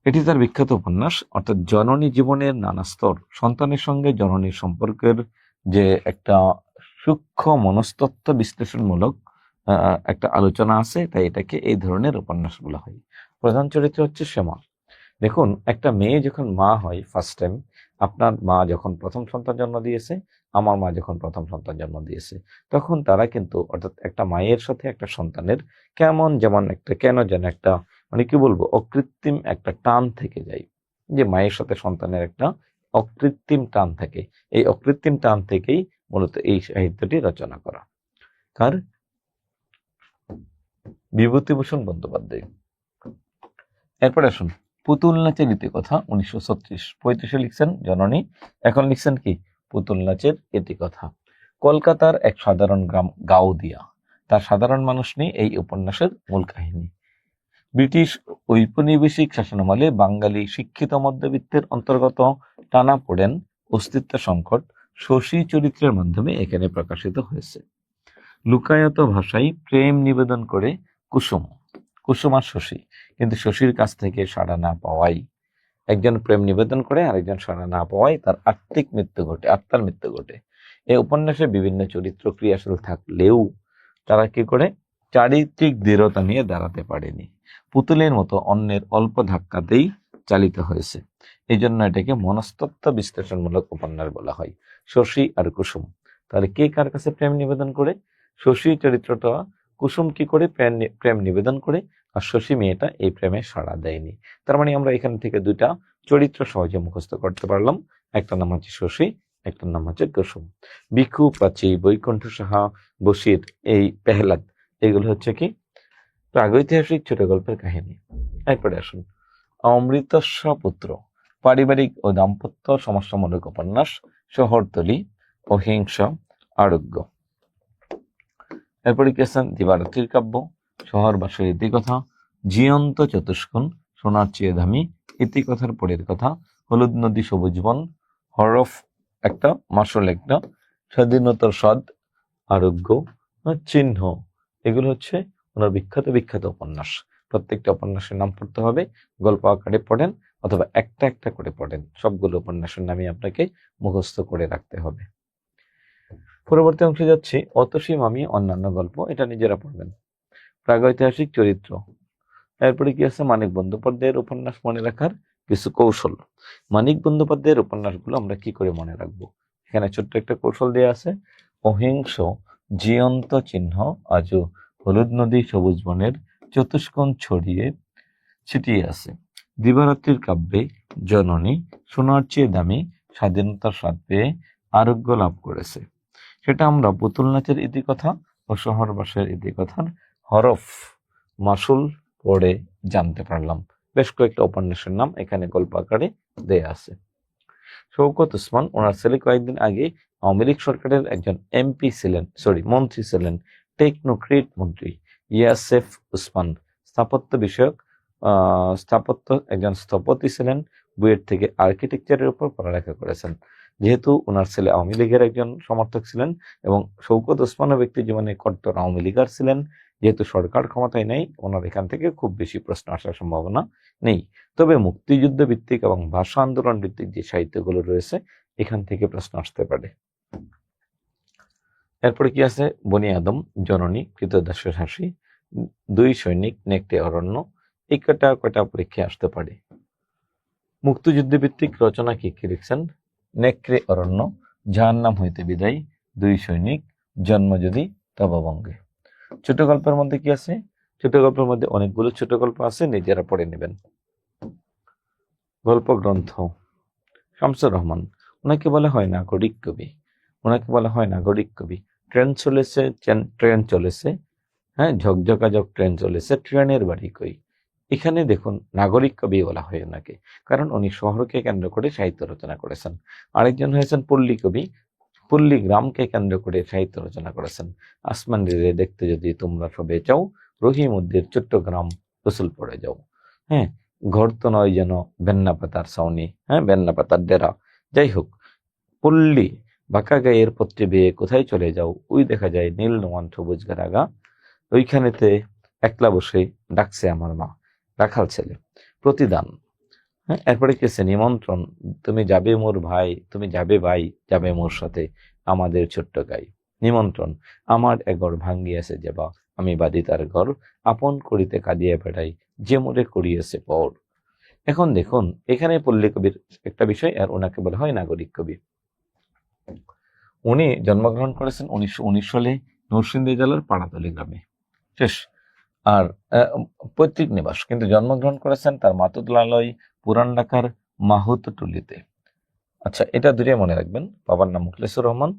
এটি তার বিখ্যাত উপন্যাস। অর্থাৎ জননী জীবনের নানা স্তর, সন্তানের সঙ্গে জননীর সম্পর্কের যে একটা সূক্ষ্ম মনস্তত্ত্ব বিশ্লেষণমূলক একটা আলোচনা আছে, তাই এটাকে এই ধরনের উপন্যাস বলা হয়। প্রধান চরিত্র হচ্ছে শ্যামা। দেখুন, একটা মেয়ে যখন মা হয় ফার্স্ট টাইম, আপনার মা যখন প্রথম সন্তান জন্ম দিয়েছে, আমার মা যখন প্রথম সন্তান জন্ম দিয়েছে, তখন তারা কিন্তু, অর্থাৎ একটা মায়ের সাথে একটা সন্তানের কেন যেন একটা মানে কি বলবো, অকৃত্রিম একটা টান থেকে যায়। যে মায়ের সাথে সন্তানের একটা অকৃত্রিম টান থাকে, এই অকৃত্রিম টান থেকেই মূলত এই সাহিত্যটি রচনা করা। কার? বিভূতিভূষণ বন্দ্যোপাধ্যায়। এরপরে আসুন, পুতুল নাচের ইতিকথা, 1935 লিখছেন জননী, এখন লিখছেন কি পুতুল নাচের ইতিকথা। কলকাতার এক সাধারণ গ্রাম গাউদিয়া, তার সাধারণ মানুষ নিয়ে এই উপন্যাসের মূল কাহিনী। ব্রিটিশ ঔপনিবেশিক শাসনামলে বাঙালি শিক্ষিত মধ্যবিত্তের অন্তর্গত টানাপোড়েন, অস্তিত্ব সংকট শশী চরিত্রের মাধ্যমে এখানে প্রকাশিত হয়েছে। লুকায়ত ভাষায় প্রেম নিবেদন করে কুসুম আর শশী, কিন্তু শশীর কাছ থেকে সাড়া না পাওয়াই, একজন প্রেম নিবেদন করে আরেকজন সাড়া না পাওয়ায় তার আত্মার মৃত্যু ঘটে। এই উপন্যাসে বিভিন্ন চরিত্র ক্রিয়াশীল থাকলেও তারা কি করে চারিত্রিক দৃঢ়তা নিয়ে দাঁড়াতে পারেনি। পুতুলের মতো অন্যের অল্প ধাক্কাতেই চালিত হয়েছে। এই জন্য এটাকে মনস্তত্ত্ব বিশ্লেষণমূলক উপন্যাস বলা হয়। শশী আর কুসুম, তাহলে কে কার কাছে প্রেম নিবেদন করে? শশী চরিত্রটা কুসুম কি করে প্রেম নিবেদন করে, আর শশী মেয়েটা এই প্রেমে সাড়া দেয়নি। তার মানে আমরা এখান থেকে দুইটা চরিত্র সহজে মুখস্থ করতে পারলাম। একটা নাম হচ্ছে শশী, একটা নাম হচ্ছে কুসুম। ভিক্ষু পাঁচী, বৈকুণ্ঠ সাহা, বসির, এই পেহলাদ, এগুলো হচ্ছে কি প্রাগৈতিহাসিক ছোট গল্পের কাহিনী। এরপরে আসুন, অমৃতস্ব পুত্র, পারিবারিক ও দাম্পত্য সমস্যামূলক উপন্যাস। শহরতলী, অহিংস, আরোগ্য। এরপরে কি আছেন, দিবারাত্রির কাব্য, শহরবাসীর ইতিকথা, জীয়ন্ত চতুষ্কোণ, সোনার চেয়ে দামি, ইতিকথার পরের কথা, হলুদ নদী সবুজ বন, হরফ একটা, মাসল একটা, স্বাধীনতার স্বাদ, আরোগ্য, চিহ্ন। এগুলো হচ্ছে ওনার বিখ্যাত উপন্যাস। প্রত্যেকটা উপন্যাসের নাম পড়তে হবে, গল্প আকারে পড়েন অথবা একটা একটা করে পড়েন। সবগুলো উপন্যাসের নামই আপনাকে মুখস্থ করে রাখতে হবে। পরবর্তী অংশে যাচ্ছি, অতসী মামি অন্যান্য গল্প, এটা নিজেরা পড়বেন। প্রাগৈতিহাসিক চরিত্র। এরপরে কি আছে, মানিক বন্দ্যোপাধ্যায়ের উপন্যাস মনে রাখার কিছু কৌশল। মানিক বন্দ্যোপাধ্যায়ের উপন্যাসগুলো আমরা কি করে মনে রাখবো? এখানে ছোট্ট একটা কৌশল দেওয়া আছে। অহিংস, জীয়ন্ত চিহ্ন, আজও হলুদ নদী সবুজ বনের চতুষ্কোণ ছিটিয়ে আছে। দিবারাত্রির কাব্যে জননী সোনার চেয়ে দামি, স্বাধীনতার স্বাদ পেয়ে আরোগ্য লাভ করেছে। সেটা আমরা পুতুল নাচের ইতিকথা ও শহরবাসের ইতিকথার হরফ মাসুল পড়ে জানতে পারলাম। বেশ কয়েকটা উপন্যাসের নাম এখানে গল্প আকারে দেয়া আছে। শওকত ওসমান, ওনার ছেলে কয়েকদিন আগে আওয়ামী লীগ সরকারের একজন মন্ত্রী ছিলেন, টেকনোক্রেট মন্ত্রী ইয়াসেফ ওসমান। একজন স্থপতি ছিলেন, বুয়েট থেকে আর্কিটেকচারের উপর পড়ালেখা করেছেন। যেহেতু ওনার ছেলে আওয়ামী লীগের একজন সমর্থক ছিলেন এবং শওকত ওসমানও ব্যক্তি জীবনে কট্টর আওয়ামী লীগার ছিলেন, যেহেতু সরকার ক্ষমতায় নেই, ওনার এখান থেকে খুব বেশি প্রশ্ন আসার সম্ভাবনা নেই। তবে মুক্তিযুদ্ধ ভিত্তিক এবং ভাষা আন্দোলন ভিত্তিক যে সাহিত্যগুলো রয়েছে, এখান থেকে প্রশ্ন আসতে পারে। এরপরে কি আছে, বনি আদম, জননী, কৃতদাসের হাসি, দুই সৈনিক, নেকড়ে অরণ্য। এই কয়টা পরীক্ষায় আসতে পারে। মুক্তিযুদ্ধ ভিত্তিক রচনা কি কি লিখছেন? নেকড়ে অরণ্য, জাহান্নাম হইতে বিদায়, দুই সৈনিক, জন্ম যদি তব বঙ্গে। ছোট গল্পের মধ্যে কি আছে? ছোট গল্পের মধ্যে অনেকগুলো ছোট গল্প আছে, নিজেরা পড়ে নেবেন। গল্প গ্রন্থ, শামসুর রহমান, ওনাকে বলা হয় নাগরিক কবি, ওনাকে বলা হয় নাগরিক কবি। ট্রেন চলেছে, ট্রেন চলেছে, হ্যাঁ, ঝকঝকাঝক ট্রেন চলেছে, ট্রেনের বাড়ি কই। এখানে দেখুন নাগরিক কবি বলা হয় ওনাকে, কারণ উনি শহরকে কেন্দ্র করে সাহিত্য রচনা করেছেন। আরেকজন হয়েছেন পল্লী কবি, পল্লী গ্রামকে কেন্দ্র করে সাহিত্য রচনা করেছেন। আসমান রে দেখতে যদি তোমরা সবে চাও, রহিমউদ্দির চট্টগ্রাম গোসল পড়ে যাও। হ্যাঁ, ঘর তো নয় যেন বেন্না পাতার ছাউনি, হ্যাঁ, বেন্না পাতার ডেরা। যাই হোক, পল্লী বাঁকা গায়ের পত্রে বেয়ে কোথায় চলে যাও, ওই দেখা যায় নীল নোয়ান সবুজ গারাগা, ওইখানেতে একলা বসে ডাকছে আমার মা, রাখাল ছেলে। প্রতিদান, হ্যাঁ, এরপরে কি আছে? নিমন্ত্রণ, তুমি যাবে মোর ভাই, তুমি যাবে ভাই, যাবে মোর সাথে আমাদের ছোট্ট গাই। নিমন্ত্রণ, আমার এগর ভাঙ্গিয়াছে যাবা, আমি বাদি তার ঘর, আপন করিতে কাঁদিয়া বেড়াই, যে মোরে করিয়েছে পর। এখন দেখুন, এখানে পল্লী কবির একটা বিষয়, আর ওনাকে বলা হয় নাগরিক কবি। উনি জন্মগ্রহণ করেছেন 1919 সালে নরসিংদী জেলার পাড়াতলী গ্রামে, শেষ। আর পৈতৃক নিবাস, কিন্তু জন্মগ্রহণ করেছেন তার মাতুলালয় পুরান ঢাকার মাহুতটুলিতে। আচ্ছা, এটা দূরে মনে রাখবেন, বাবার নাম মুখলেসুর রহমান,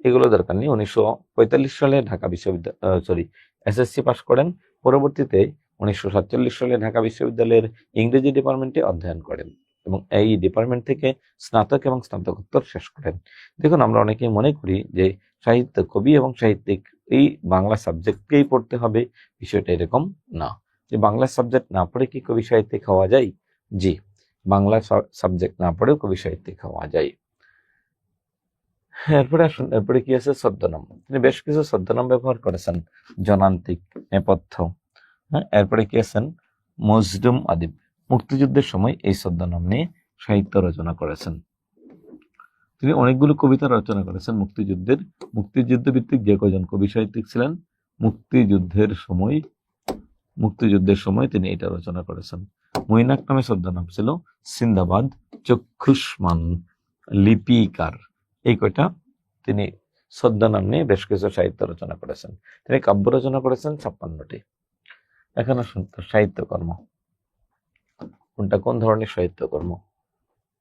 এগুলো দরকার নেই। 1945 সালে ঢাকা বিশ্ববিদ্যালয় এসএসসি পাশ করেন। পরবর্তীতে 1947 সালে ঢাকা বিশ্ববিদ্যালয়ের ইংরেজি ডিপার্টমেন্টে অধ্যয়ন করেন এবং এই ডিপার্টমেন্ট থেকে স্নাতক এবং স্নাতকোত্তর শেষ করেন। দেখুন, আমরা অনেকেই মনে করি যে সাহিত্য, কবি এবং সাহিত্যিক এই বাংলা সাবজেক্টকেই পড়তে হবে, বিষয়টা এরকম না। যে বাংলা সাবজেক্ট না পড়ে কি কবি সাহিত্যিক হওয়া যায়? জি, বাংলা সাবজেক্ট না পড়েও কবি সাহিত্যিক হওয়া যায়। এরপরে আসুন, এরপরে কি আছে? ছদ্মনাম। তিনি বেশ কিছু ছদ্মনাম ব্যবহার করেছেন, জনান্তিক, নেপথ্য। হ্যাঁ, এরপরে কি আছেন? মজলুম আদিব। মুক্তিযুদ্ধের সময় এই ছদ্মনাম নিয়ে সাহিত্য রচনা করেছেন। তিনি অনেকগুলো কবিতা রচনা করেছেন মুক্তিযুদ্ধ ভিত্তিক যে কজন কবি সাহিত্যিক ছিলেন, মুক্তিযুদ্ধের সময় তিনি এটা রচনা করেছেন। মৈনাক নামে ছদ্মনাম ছিল, সিন্দাবাদ, চক্ষুষ্মান, লিপিকার, এই কয়টা তিনি ছদ্মনাম নিয়ে বেশ কিছু সাহিত্য রচনা করেছেন। তিনি কাব্য রচনা করেছেন 56টি। এখন আসুন সাহিত্যকর্ম, কোনটা কোন ধরনের সাহিত্যকর্ম।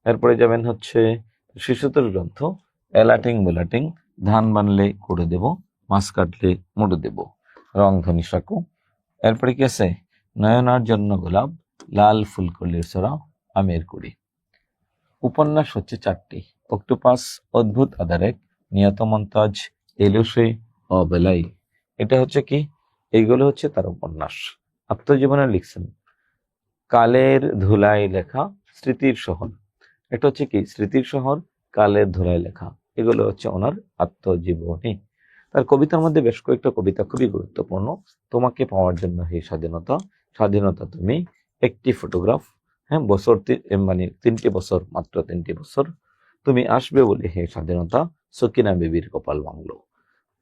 এরপরে যাবেন হচ্ছে শিশুতোষ গ্রন্থ, এলাটিং বেলাটিং, ধান বানলে করে দেব, মাছ কাটলে মুড়ে দেব, রংধনী সাকু। এরপরে কি আছে? নয়নার জন্য গোলাপ, লাল ফুলকলির ছড়া, আমের কুড়ি। উপন্যাস হচ্ছে 4টি, অক্টোপাস, অদ্ভুত আদারেক, নিয়ত মন্তাজ, এলোসে, অবেলাই। এটা হচ্ছে কি? এইগুলো হচ্ছে তার উপন্যাস। আত্মজীবনে লিখছেন কালের ধুলায় লেখা, স্মৃতির শহর। এটা হচ্ছে কি? স্মৃতির শহর, কালের ধুলায় লেখা, এগুলো হচ্ছে ওনার আত্মজীবনী। তার কবিতার মধ্যে বেশ কয়েকটা কবিতা খুবই গুরুত্বপূর্ণ। তোমাকে পাওয়ার জন্য হে স্বাধীনতা, স্বাধীনতা তুমি, একটি ফটোগ্রাফ, হ্যাঁ, বছর মানে 3টি বছর, মাত্র 3টি বছর, তুমি আসবে বলে হে স্বাধীনতা, সকিনা বিবির কপাল বাংলো।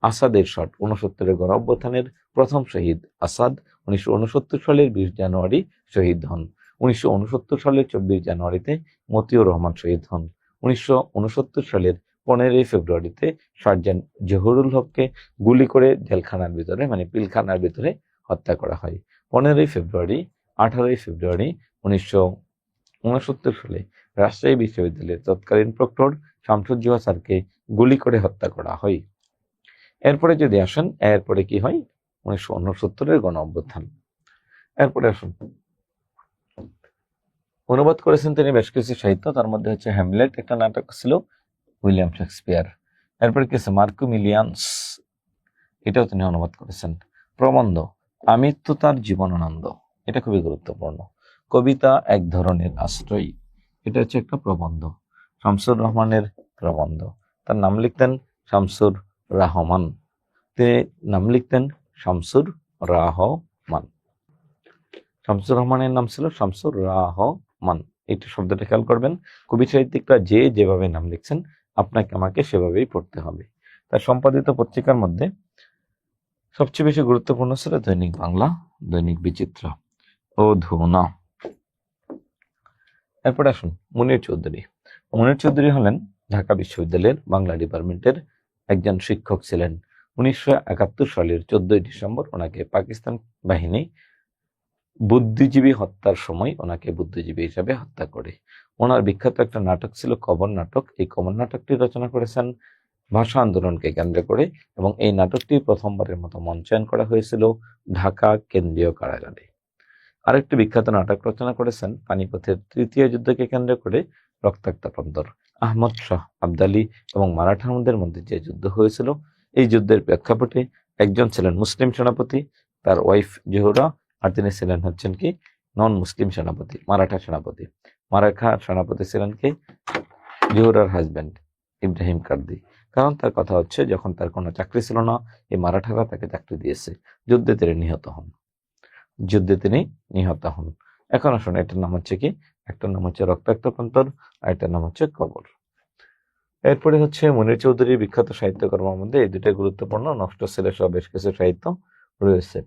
আসাদের শট, 69-এর গণ অভ্যুত্থানের প্রথম শহীদ আসাদ 1969 সালের 20 জানুয়ারি শহীদ হন। 1969 সালের 24 জানুয়ারিতে মতিউর রহমান শহীদ হন। 1969 সালের 15 ফেব্রুয়ারিতে সার্জেন্ট জহুরুল হককে গুলি করে জেলখানার ভিতরে, মানে পিলখানার ভিতরে হত্যা করা হয়। 15 ফেব্রুয়ারি, 18 ফেব্রুয়ারি 1969 সালে রাজশাহী বিশ্ববিদ্যালয়ের তৎকালীন প্রক্টর শামসুজ্জোহা স্যারকে গুলি করে হত্যা করা হয়। এরপরে যদি আসেন, এরপরে কি হয়? 1969-এর গণ অভ্যুত্থান। এরপরে আসুন, অনুবাদ করেছেন তিনি বেশ কিছু সাহিত্য, তার মধ্যে হচ্ছে হ্যামলেট, একটা নাটক ছিল, উইলিয়াম শেক্সপিয়ার। এরপরে কি আছে? মার্কুমিলিয়ান্স, এটাও তিনি অনুবাদ করেছেন। প্রবন্ধ, আমৃত্যুতার জীবনানন্দ, এটা খুবই গুরুত্বপূর্ণ। কবিতা এক ধরনের আশ্রয়, এটা হচ্ছে একটা প্রবন্ধ। শামসুর রহমানের প্রবন্ধ, তার নাম লিখতেন শামসুর রহমান, তিনি নাম লিখতেন শামসুর রাহমান। শামসুর রহমানের নাম ছিল শামসুর রাহমান। এইটা শব্দটা খেয়াল করবেন। কবি সাহিত্যিকরা যে যেভাবে নাম লিখছেন, আপনাকে আমাকে সেভাবেই পড়তে হবে। তার সম্পাদিত পত্রিকার মধ্যে সবচেয়ে বেশি গুরুত্বপূর্ণ ছিল দৈনিক বাংলা, দৈনিক বিচিত্রা ও ধুনা। এরপরে আসুন মুনির চৌধুরী। মুনির চৌধুরী হলেন ঢাকা বিশ্ববিদ্যালয়ের বাংলা ডিপার্টমেন্টের একজন শিক্ষক ছিলেন। 1971 সালের 14 ডিসেম্বর ওনাকে পাকিস্তান বাহিনী বুদ্ধিজীবী হত্যার সময় ওনাকে বুদ্ধিজীবী হিসাবে হত্যা করে। ওনার বিখ্যাত একটা নাটক ছিল কবর নাটক। এই কবর নাটকটি রচনা করেছেন ভাষা আন্দোলনকে কেন্দ্র করে, এবং এই নাটকটি প্রথমবারের মতো মঞ্চায়ন করা হয়েছিল ঢাকা কেন্দ্রীয় কারাগারে। আরেকটি বিখ্যাত নাটক রচনা করেছেন পানিপথের তৃতীয় যুদ্ধকে কেন্দ্র করে রক্তাক্ত প্রান্তর। আহমদ শাহ আবদালী এবং মারাঠাদের মধ্যে যে যুদ্ধ হয়েছিল, এই যুদ্ধের প্রেক্ষাপটে একজন ছিলেন মুসলিম সেনাপতি, তার ওয়াইফ জোহরা, আর তিনি ছিলেন হচ্ছেন কি নন মুসলিম সেনাপতি, মারাঠা সেনাপতি। মারাঠা সেনাপতি ছিলেন কি জোহরার হাজব্যান্ড ইব্রাহিম কার্দি। কারণ তার কথা হচ্ছে, যখন তার কোনো চাকরি ছিল না, এই মারাঠারা তাকে চাকরি দিয়েছে। যুদ্ধে তিনি নিহত হন। এখন আসুন, এটার নাম হচ্ছে কি, একটার নাম হচ্ছে রক্তাক্ত প্রান্তর, আর একটার নাম হচ্ছে কবর। এরপরে হচ্ছে মনির চৌধুরীর বিখ্যাত সাহিত্যকর্মের মধ্যে এই দুটো গুরুত্বপূর্ণ, নষ্ট ছেলে সহ বেশ কিছু সাহিত্য রয়েছে।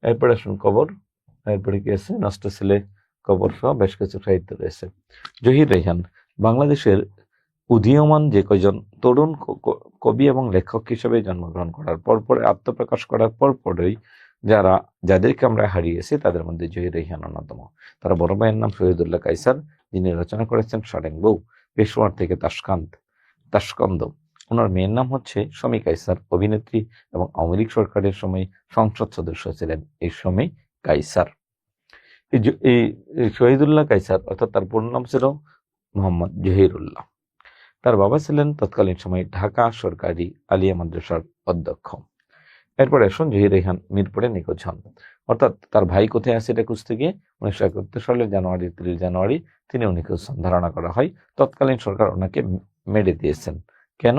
এরপরে আসুন কবর, এরপরে কি আছে, নষ্ট ছেলে, কবর সহ বেশ কিছু সাহিত্য রয়েছে। জহির রায়হান বাংলাদেশের উদীয়মান যে কয়জন তরুণ কবি এবং লেখক হিসেবে জন্মগ্রহণ করার পরে আত্মপ্রকাশ করার পরেই যাদেরকে আমরা হারিয়েছি, তাদের মধ্যে জহির রায়হান অন্যতম। তার বড় ভাইয়ের নাম শহীদুল্লাহ কায়সার, যিনি রচনা করেছেন সারেং বউ, পেশোয়ার থেকে তাসকন্দ। ওনার মেয়ের নাম হচ্ছে শমী কায়সার, অভিনেত্রী এবং আওয়ামী লীগ সরকারের সময় সংসদ সদস্য ছিলেন এই শমী কায়সার। এই শহীদুল্লাহ কায়সার অর্থাৎ তার পূর্ণ নাম ছিল মোহাম্মদ জহিরুল্লাহ। তার বাবা ছিলেন তৎকালীন সময়ে ঢাকা সরকারি আলিয়া মাদ্রাসার অধ্যক্ষ। এরপরে আসুন, জহির রায়হান মিরপুরে নিখোঁজ হন, অর্থাৎ তার ভাই কোথায় আছে এটা খুঁজতে গিয়ে 1971 সালের 30 জানুয়ারি তিনি নিখোঁজ হন। ধারণা করা হয় তৎকালীন সরকার ওনাকে মেরে দিয়েছেন। কেন?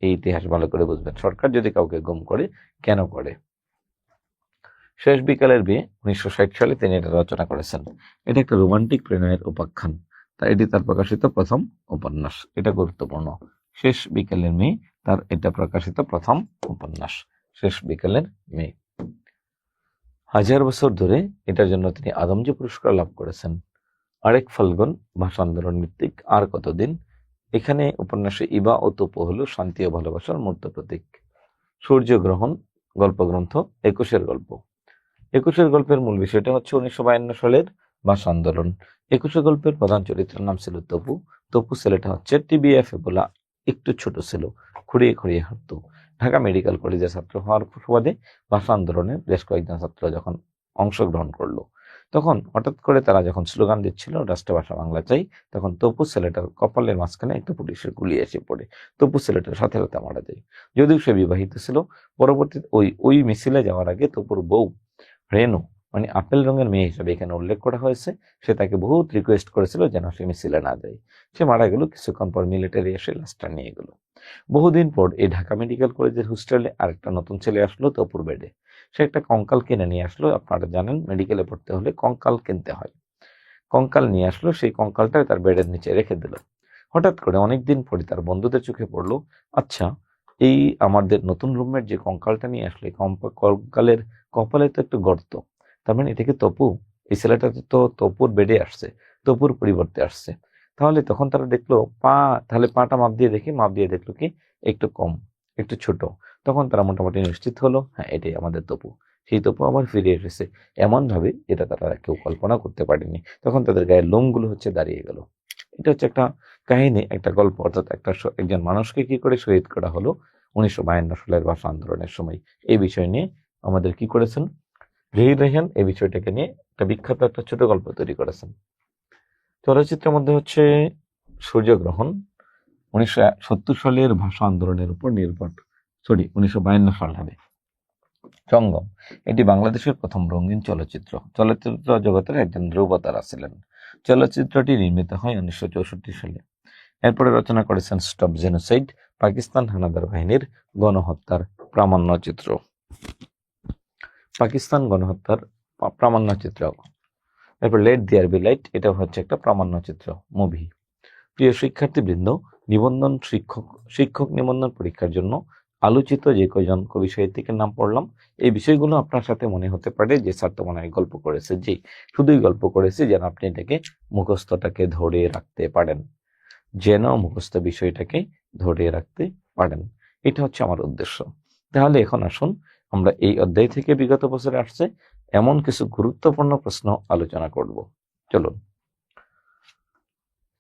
এই ইতিহাস ভালো করে বুঝবেন। সরকার যদি কাউকে গুম করে, কেন করে? শেষ বিকালের বিয়ে 1960 সালে তিনি এটা রচনা করেছেন। এটা একটা রোমান্টিক প্রেমের উপাখ্যান, এটি তার প্রকাশিত প্রথম উপন্যাস। এটা গুরুত্বপূর্ণ। শেষ বিকেলের মেয়ে তার এটা প্রকাশিত প্রথম উপন্যাস, শেষ বিকেলের মেয়ে। 1000 বছর ধরে এটার জন্য তিনি আদমজী পুরস্কার লাভ করেছেন। আরেক ফাল্গুন ভাষা আন্দোলন ভিত্তিক আর কতদিন। এখানে উপন্যাসে ইবা ও তপু হলো শান্তি ও ভালোবাসার মূর্ত প্রতীক। সূর্যগ্রহণ গল্পগ্রন্থ 21-এর গল্প। 21-এর গল্পের মূল বিষয়টা হচ্ছে 1952 সালের ভাষা আন্দোলন। 21 গল্পের প্রধান চরিত্রের নাম ছিল তপু। তপু ছেলেটা হচ্ছে টিবিএফ বলা একটু ছোট ছিল, খুঁড়িয়ে হাঁটতো। ঢাকা মেডিকেল কলেজের ছাত্র হওয়ার সুবাদে ভাষা আন্দোলনে বেশ কয়েকজন ছাত্র যখন অংশগ্রহণ করলো, তখন হঠাৎ করে তারা যখন স্লোগান দিচ্ছিল রাষ্ট্রভাষা বাংলা চাই, তখন তপু ছেলেটার কপালের মাঝখানে একটা পুলিশের গুলি এসে পড়ে। তপু ছেলেটার সাথে সাথে মারা যায়। যদিও সে বিবাহিত ছিল। পরবর্তীতে ওই মিছিলে যাওয়ার আগে তপুর বউ রেনু, মানে আপেল রঙের মেয়ে হিসাবে এখানে উল্লেখ করা হয়েছে, সে তাকে বহুত রিকোয়েস্ট করেছিল যেন সে মিছিলে না যায়। সে মারা গেল। কিছুক্ষণ পর মিলিটারি এসে লাশটা নিয়ে গেল। বহুদিন পর এই ঢাকা মেডিকেল কলেজের হোস্টেলে আরেকটা নতুন ছেলে আসলো তপুর বেডে। সে একটা কঙ্কাল কিনে নিয়ে আসলো। আপনারা জানেন মেডিকেলে পড়তে হলে কঙ্কাল কিনতে হয়। কঙ্কাল নিয়ে আসলো, সেই কঙ্কালটা তার বেডের নিচে রেখে দিল। হঠাৎ করে অনেকদিন পরে তার বন্ধুদের চোখে পড়লো, আচ্ছা এই আমাদের নতুন রুমমেট যে কঙ্কালটা নিয়ে আসলে, কঙ্কালের কপালে তো একটু গর্ত, তার মানে এটাকে তপু, এই ছেলেটা তো তপুর বেডে আসছে, তপুর পরিবর্তে আসছে। তাহলে তখন তারা দেখলো তাহলে পাটা মাপ দিয়ে দেখলো কি একটু কম, একটু ছোট। তখন তারা মোটামুটি নিশ্চিত হলো, হ্যাঁ এটাই আমাদের তপু। সেই তপু আবার ফিরে এসেছে এমন ভাবে যেটা তারা কেউ কল্পনা করতে পারেনি। তখন তাদের গায়ের লোমগুলো হচ্ছে দাঁড়িয়ে গেল। এটা হচ্ছে একটা কাহিনী, একটা গল্প। অর্থাৎ একজন মানুষকে কি করে শহীদ করা হলো 1952 সালের ভাষা আন্দোলনের সময়, এই বিষয় নিয়ে আমাদের কি করেছেন জহির রায়হান, এই বিষয়টাকে নিয়ে একটা বিখ্যাত একটা ছোট গল্প তৈরি করেছেন। চলচ্চিত্রের মধ্যে হচ্ছে সূর্যগ্রহণ 1970 সালের ভাষা আন্দোলনের উপর 1952 সাল হবে। জঙ্গম, এটি বাংলাদেশের প্রথম রঙিন চলচ্চিত্র জগতের একজন ধ্রুবতারা ছিলেন। চলচ্চিত্রটি নির্মিত হয় 1964 সালে। এরপরে রচনা করেছেন স্টপ জেনোসাইড, পাকিস্তান হানাদার বাহিনীর গণহত্যার প্রামাণ্যচিত্র। পাকিস্তান গণহত্যার প্রামাণ্যচিত্র। এরপর লেট দেয়ার বি লাইট, এটা হচ্ছে একটা প্রামাণ্যচিত্র মুভি। প্রিয় শিক্ষার্থীবৃন্দ, শিক্ষক নিবন্ধন পরীক্ষার জন্য আলোচিত যে কয়জন কবি সাহিত্যিকের নাম পড়লাম, এই বিষয়গুলো আপনার সাথে মনে হতে পারে যে স্যার তো মনে হয় গল্প করেছে। জি, শুধুই গল্প করেছে যেন আপনি এটাকে মুখস্থটাকে ধরে রাখতে পারেন, যেন মুখস্থ বিষয়টাকে ধরে রাখতে পারেন। এটা হচ্ছে আমার উদ্দেশ্য। তাহলে এখন আসুন আমরা এই অধ্যায় থেকে বিগত বছরে আসছে এমন কিছু গুরুত্বপূর্ণ প্রশ্ন আলোচনা করব। চলুন।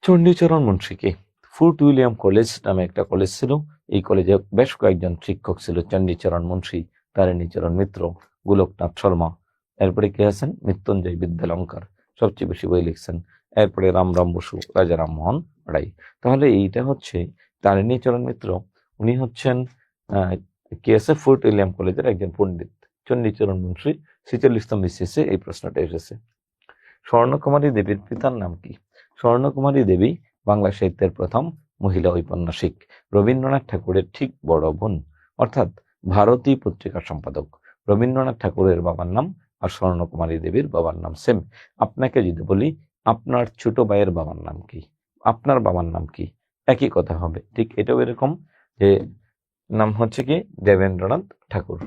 চণ্ডীচরণ মুন্সীকে ফোর্ট উইলিয়াম কলেজ নামে একটা কলেজ ছিল। এই কলেজে বেশ কয়েকজন শিক্ষক ছিল। চণ্ডীচরণ মুন্সী, তারিণীচরণ মিত্র, গোলকনাথ শর্মা, এরপরে কে আছেন মৃত্যুঞ্জয় বিদ্যালঙ্কার, সবচেয়ে বেশি বই লিখছেন। এরপরে রামরাম বসু, রাজা রামমোহন রায়। তাহলে এইটা হচ্ছে তারিণীচরণ মিত্র, উনি হচ্ছেন কে আছে ফোর্ট উইলিয়াম কলেজের একজন পণ্ডিত। চণ্ডীচরণ মুন্সী 46তম বিসিএসে এই প্রশ্নটা এসেছে। স্বর্ণকুমারী দেবীর পিতার নাম কি? স্বর্ণকুমারী দেবী বাংলা সাহিত্যের প্রথম মহিলা ঔপন্যাসিক, রবীন্দ্রনাথ ঠাকুরের ঠিক বড় বোন, অর্থাৎ ভারতী পত্রিকার সম্পাদক। রবীন্দ্রনাথ ঠাকুরের বাবার নাম আর স্বর্ণকুমারী দেবীর বাবার নাম সেম। আপনাকে যদি বলি আপনার ছোট ভাইয়ের বাবার নাম কি, আপনার বাবার নাম কি, একই কথা হবে। ঠিক এটাও এরকম যে নাম হচ্ছে কি দেবেন্দ্রনাথ ঠাকুর।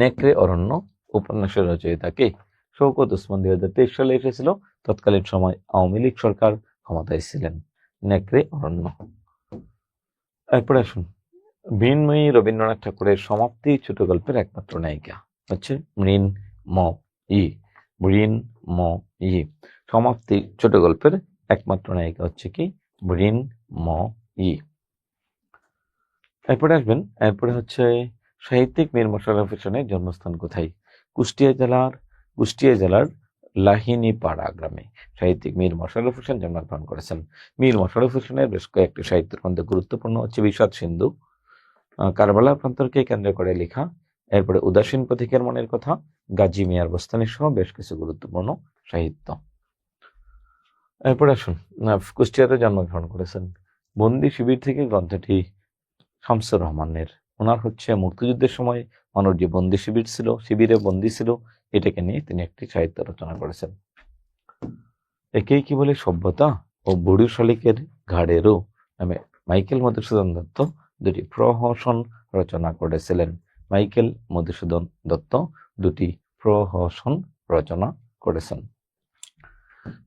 নেকড়ে অরণ্য উপন্যাসের রচয়িতা কে? শওকত ওসমান 2023 সালে এসেছিল। তৎকালীন সময় আওয়ামী লীগ সরকার ক্ষমতায় ছিলেন। নেকড়ে অরণ্য। এরপরে আসুন, মৃন্ময়ী রবীন্দ্রনাথ ঠাকুরের সমাপ্তি ছোট গল্পের একমাত্র নায়িকা হচ্ছে মৃন্ময়ী। মৃন্ময়ী সমাপ্তি ছোট গল্পের একমাত্র নায়িকা হচ্ছে কি মৃন্ময়ী। এরপরে আসবেন, এরপরে হচ্ছে সাহিত্যিক মীর মশাররফ হোসেনের জন্মস্থান কোথায়? কুষ্টিয়া জেলার লাহিনীপাড়া গ্রামে সাহিত্যিক মীর মশাররফ হোসেন জন্মগ্রহণ করেছেন। মীর মশাররফ হোসেনের বেশ কয়েকটি সাহিত্যের মধ্যে গুরুত্বপূর্ণ হচ্ছে বিষাদ সিন্ধু, কারবালার প্রান্তরকে কেন্দ্র করে লেখা, এরপরে উদাসীন পথিকের মনের কথা, গাজী মিয়ার বস্তানি সহ বেশ কিছু গুরুত্বপূর্ণ সাহিত্য। এরপরে আসুন, কুষ্টিয়াতে জন্মগ্রহণ করেছেন। বন্দি শিবির থেকে গ্রন্থটি শামসুর রহমানের। ওনার হচ্ছে মুক্তিযুদ্ধের সময় মানুষ যে বন্দি শিবির ছিল, শিবিরে বন্দি ছিল, এটাকে নিয়ে তিনি একটি সাহিত্য রচনা করেছেন। একেই কি বলে সভ্যতা ও বুড়ি শালিকের ঘাড়েরও নামে মাইকেল মধুসূদন দত্ত দুটি প্রহসন রচনা করেছিলেন। মাইকেল মধুসূদন দত্ত দুটি প্রহসন রচনা করেছেন।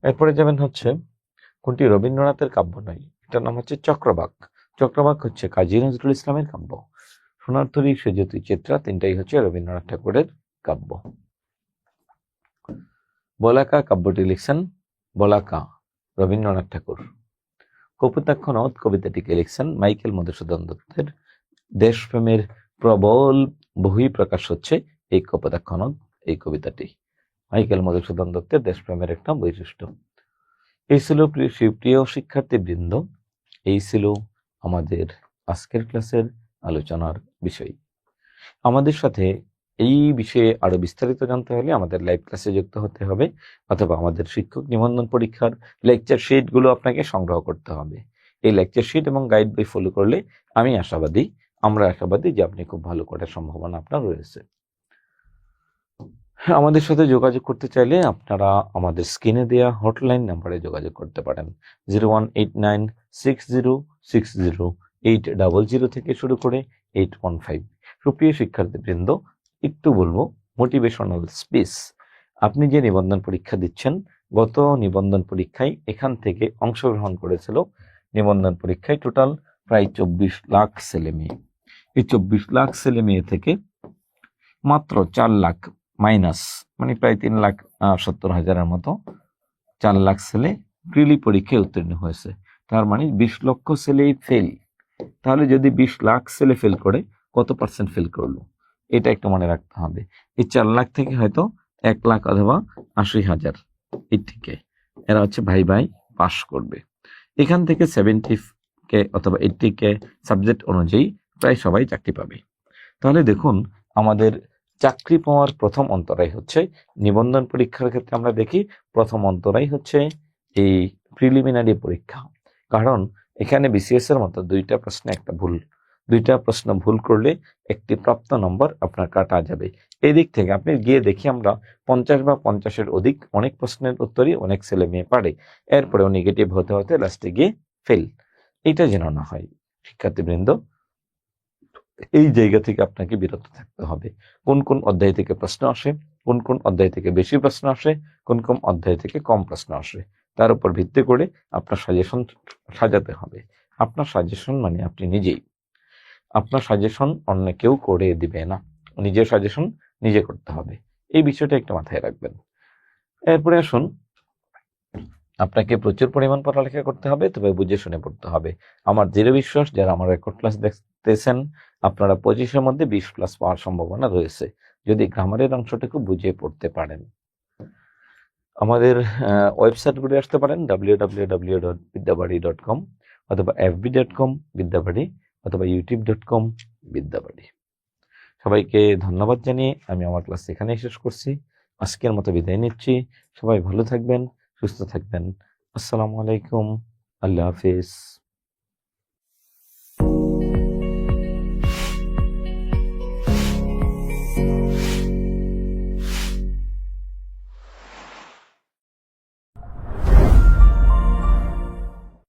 এরপরে যাবেন হচ্ছে কোনটি রবীন্দ্রনাথের কাব্য নয়? এটার নাম হচ্ছে চক্রবাক। চক্রবাক হচ্ছে কাজী নজরুল ইসলামের কাব্য। সোনার তরী, সেজুতি, চিত্রা তিনটাই হচ্ছে রবীন্দ্রনাথ ঠাকুরের কাব্য। বলাকা কাব্যটি লিখছেন বলাকা রবীন্দ্রনাথ ঠাকুর। কপোতাক্ষ নদ কবিতাটিকে লিখছেন মাইকেল মধুসূদন দত্তের। দেশপ্রেমের প্রবল বহিঃপ্রকাশ হচ্ছে এই কপোতাক্ষ নদ, এই কবিতাটি মাইকেল মধুসূদন দত্তের দেশপ্রেমের একটা বৈশিষ্ট্য। এই ছিল প্রিয় শিক্ষার্থী বৃন্দ, এই ছিল আমাদের আজকের ক্লাসের আলোচনার বিষয়। আমাদের সাথে এই বিষয়ে আরো বিস্তারিত জানতে হলে আমাদের লাইভ ক্লাসে যুক্ত হতে হবে, অথবা আমাদের শিক্ষক নিবন্ধন পরীক্ষার লেকচার শিট গুলো আপনাকে সংগ্রহ করতে হবে। এই লেকচার শিট এবং গাইড বই ফলো করলে আমরা আশাবাদী যে আপনি খুব ভালো করার সম্ভাবনা আপনার রয়েছে। আমাদের সাথে যোগাযোগ করতে চাইলে আপনারা আমাদের স্ক্রিনে দেওয়া হটলাইন নাম্বারে যোগাযোগ করতে পারেন। 01896060800 থেকে শুরু করে 815। সুপ্রিয় শিক্ষার্থীবৃন্দ, একটু বলবো মোটিভেশনাল স্পিচ। আপনি যে নিবন্ধন পরীক্ষা দিচ্ছেন, গত নিবন্ধন পরীক্ষায় এখান থেকে অংশগ্রহণ করেছিল নিবন্ধন পরীক্ষায় টোটাল প্রায় 24 লাখ ছেলে মেয়ে। এই 24 লাখ ছেলে মেয়ে থেকে মাত্র 4 লাখ মাইনাস, মানে প্রায় 3,70,000 মতো 4 লাখ ছেলে প্রিলি পরীক্ষায় উত্তীর্ণ হয়েছে। তার মানে 20 লক্ষ ছেলেই ফেল। তাহলে যদি 20 লাখ ছেলে ফেল করে, কত পার্সেন্ট ফেল করলো এটা একটু মনে রাখতে হবে। এই 4 লাখ থেকে হয়তো 1 লাখ অথবা 80,000 80K এরা হচ্ছে ভাই পাস করবে। এখান থেকে 70K অথবা 80K সাবজেক্ট অনুযায়ী প্রায় সবাই চাকরি পাবে। তাহলে দেখুন, আমাদের চাকরি পাওয়ার প্রথম অন্তরায় হচ্ছে নিবন্ধন পরীক্ষার ক্ষেত্রে আমরা দেখি প্রথম অন্তরায় হচ্ছে এই প্রিলিমিনারি পরীক্ষা। কারণ এখানে বিসিএস এর মতো দুইটা প্রশ্ন ভুল করলে একটি প্রাপ্ত নম্বর আপনার কাটা যাবে। এই দিক থেকে আপনি গিয়ে দেখি আমরা 50 বা 50-এর অধিক অনেক প্রশ্নের উত্তরই অনেক ছেলে মেয়ে পারে, এরপরেও নেগেটিভ হতে হতে লাস্টে গিয়ে ফেল। এটা যেন না হয় শিক্ষার্থীবৃন্দ, এই জায়গা থেকে আপনাকে বিরত থাকতে হবে। কোন কোন অধ্যায় থেকে প্রশ্ন আসে, কোন কোন অধ্যায় থেকে বেশি প্রশ্ন আসে, কোন কোন অধ্যায় থেকে কম প্রশ্ন আসে, তার উপর ভিত্তি করে আপনার সাজেশন সাজাতে হবে। আপনার সাজেশন মানে আপনি নিজেই। আপনার সাজেশন অন্য কেউ করে দিবে না, নিজের সাজেশন নিজে করতে হবে। এই বিষয়টা একটু মাথায় রাখবেন। এরপরে আসুন, আপনাকে প্রচুর পরিমাণ পড়ালেখা করতে হবে, তবে বুঝে শুনে পড়তে হবে। আমার দৃঢ় বিশ্বাস, যারা আমার রেকর্ড ক্লাস দেখতেছেন, আপনারা 25-এর মধ্যে 20+ পাওয়ার সম্ভাবনা রয়েছে, যদি গ্রামারের অংশটুকু বুঝে পড়তে পারেন। আমাদের ওয়েবসাইট ঘুরে আসতে পারেন, www.vidyabaadi.com অথবা fb.com বিদ্যাবাড়ি, অথবা youtube.com বিদ্যাবাড়ি। সবাইকে ধন্যবাদ জানিয়ে আমি আমার ক্লাস এখানেই শেষ করছি। আজকের মতো বিদায় নিচ্ছি। সবাই ভালো থাকবেন, সুস্থ থাকবেন। আসসালামু আলাইকুম, আল্লাহ হাফিজ।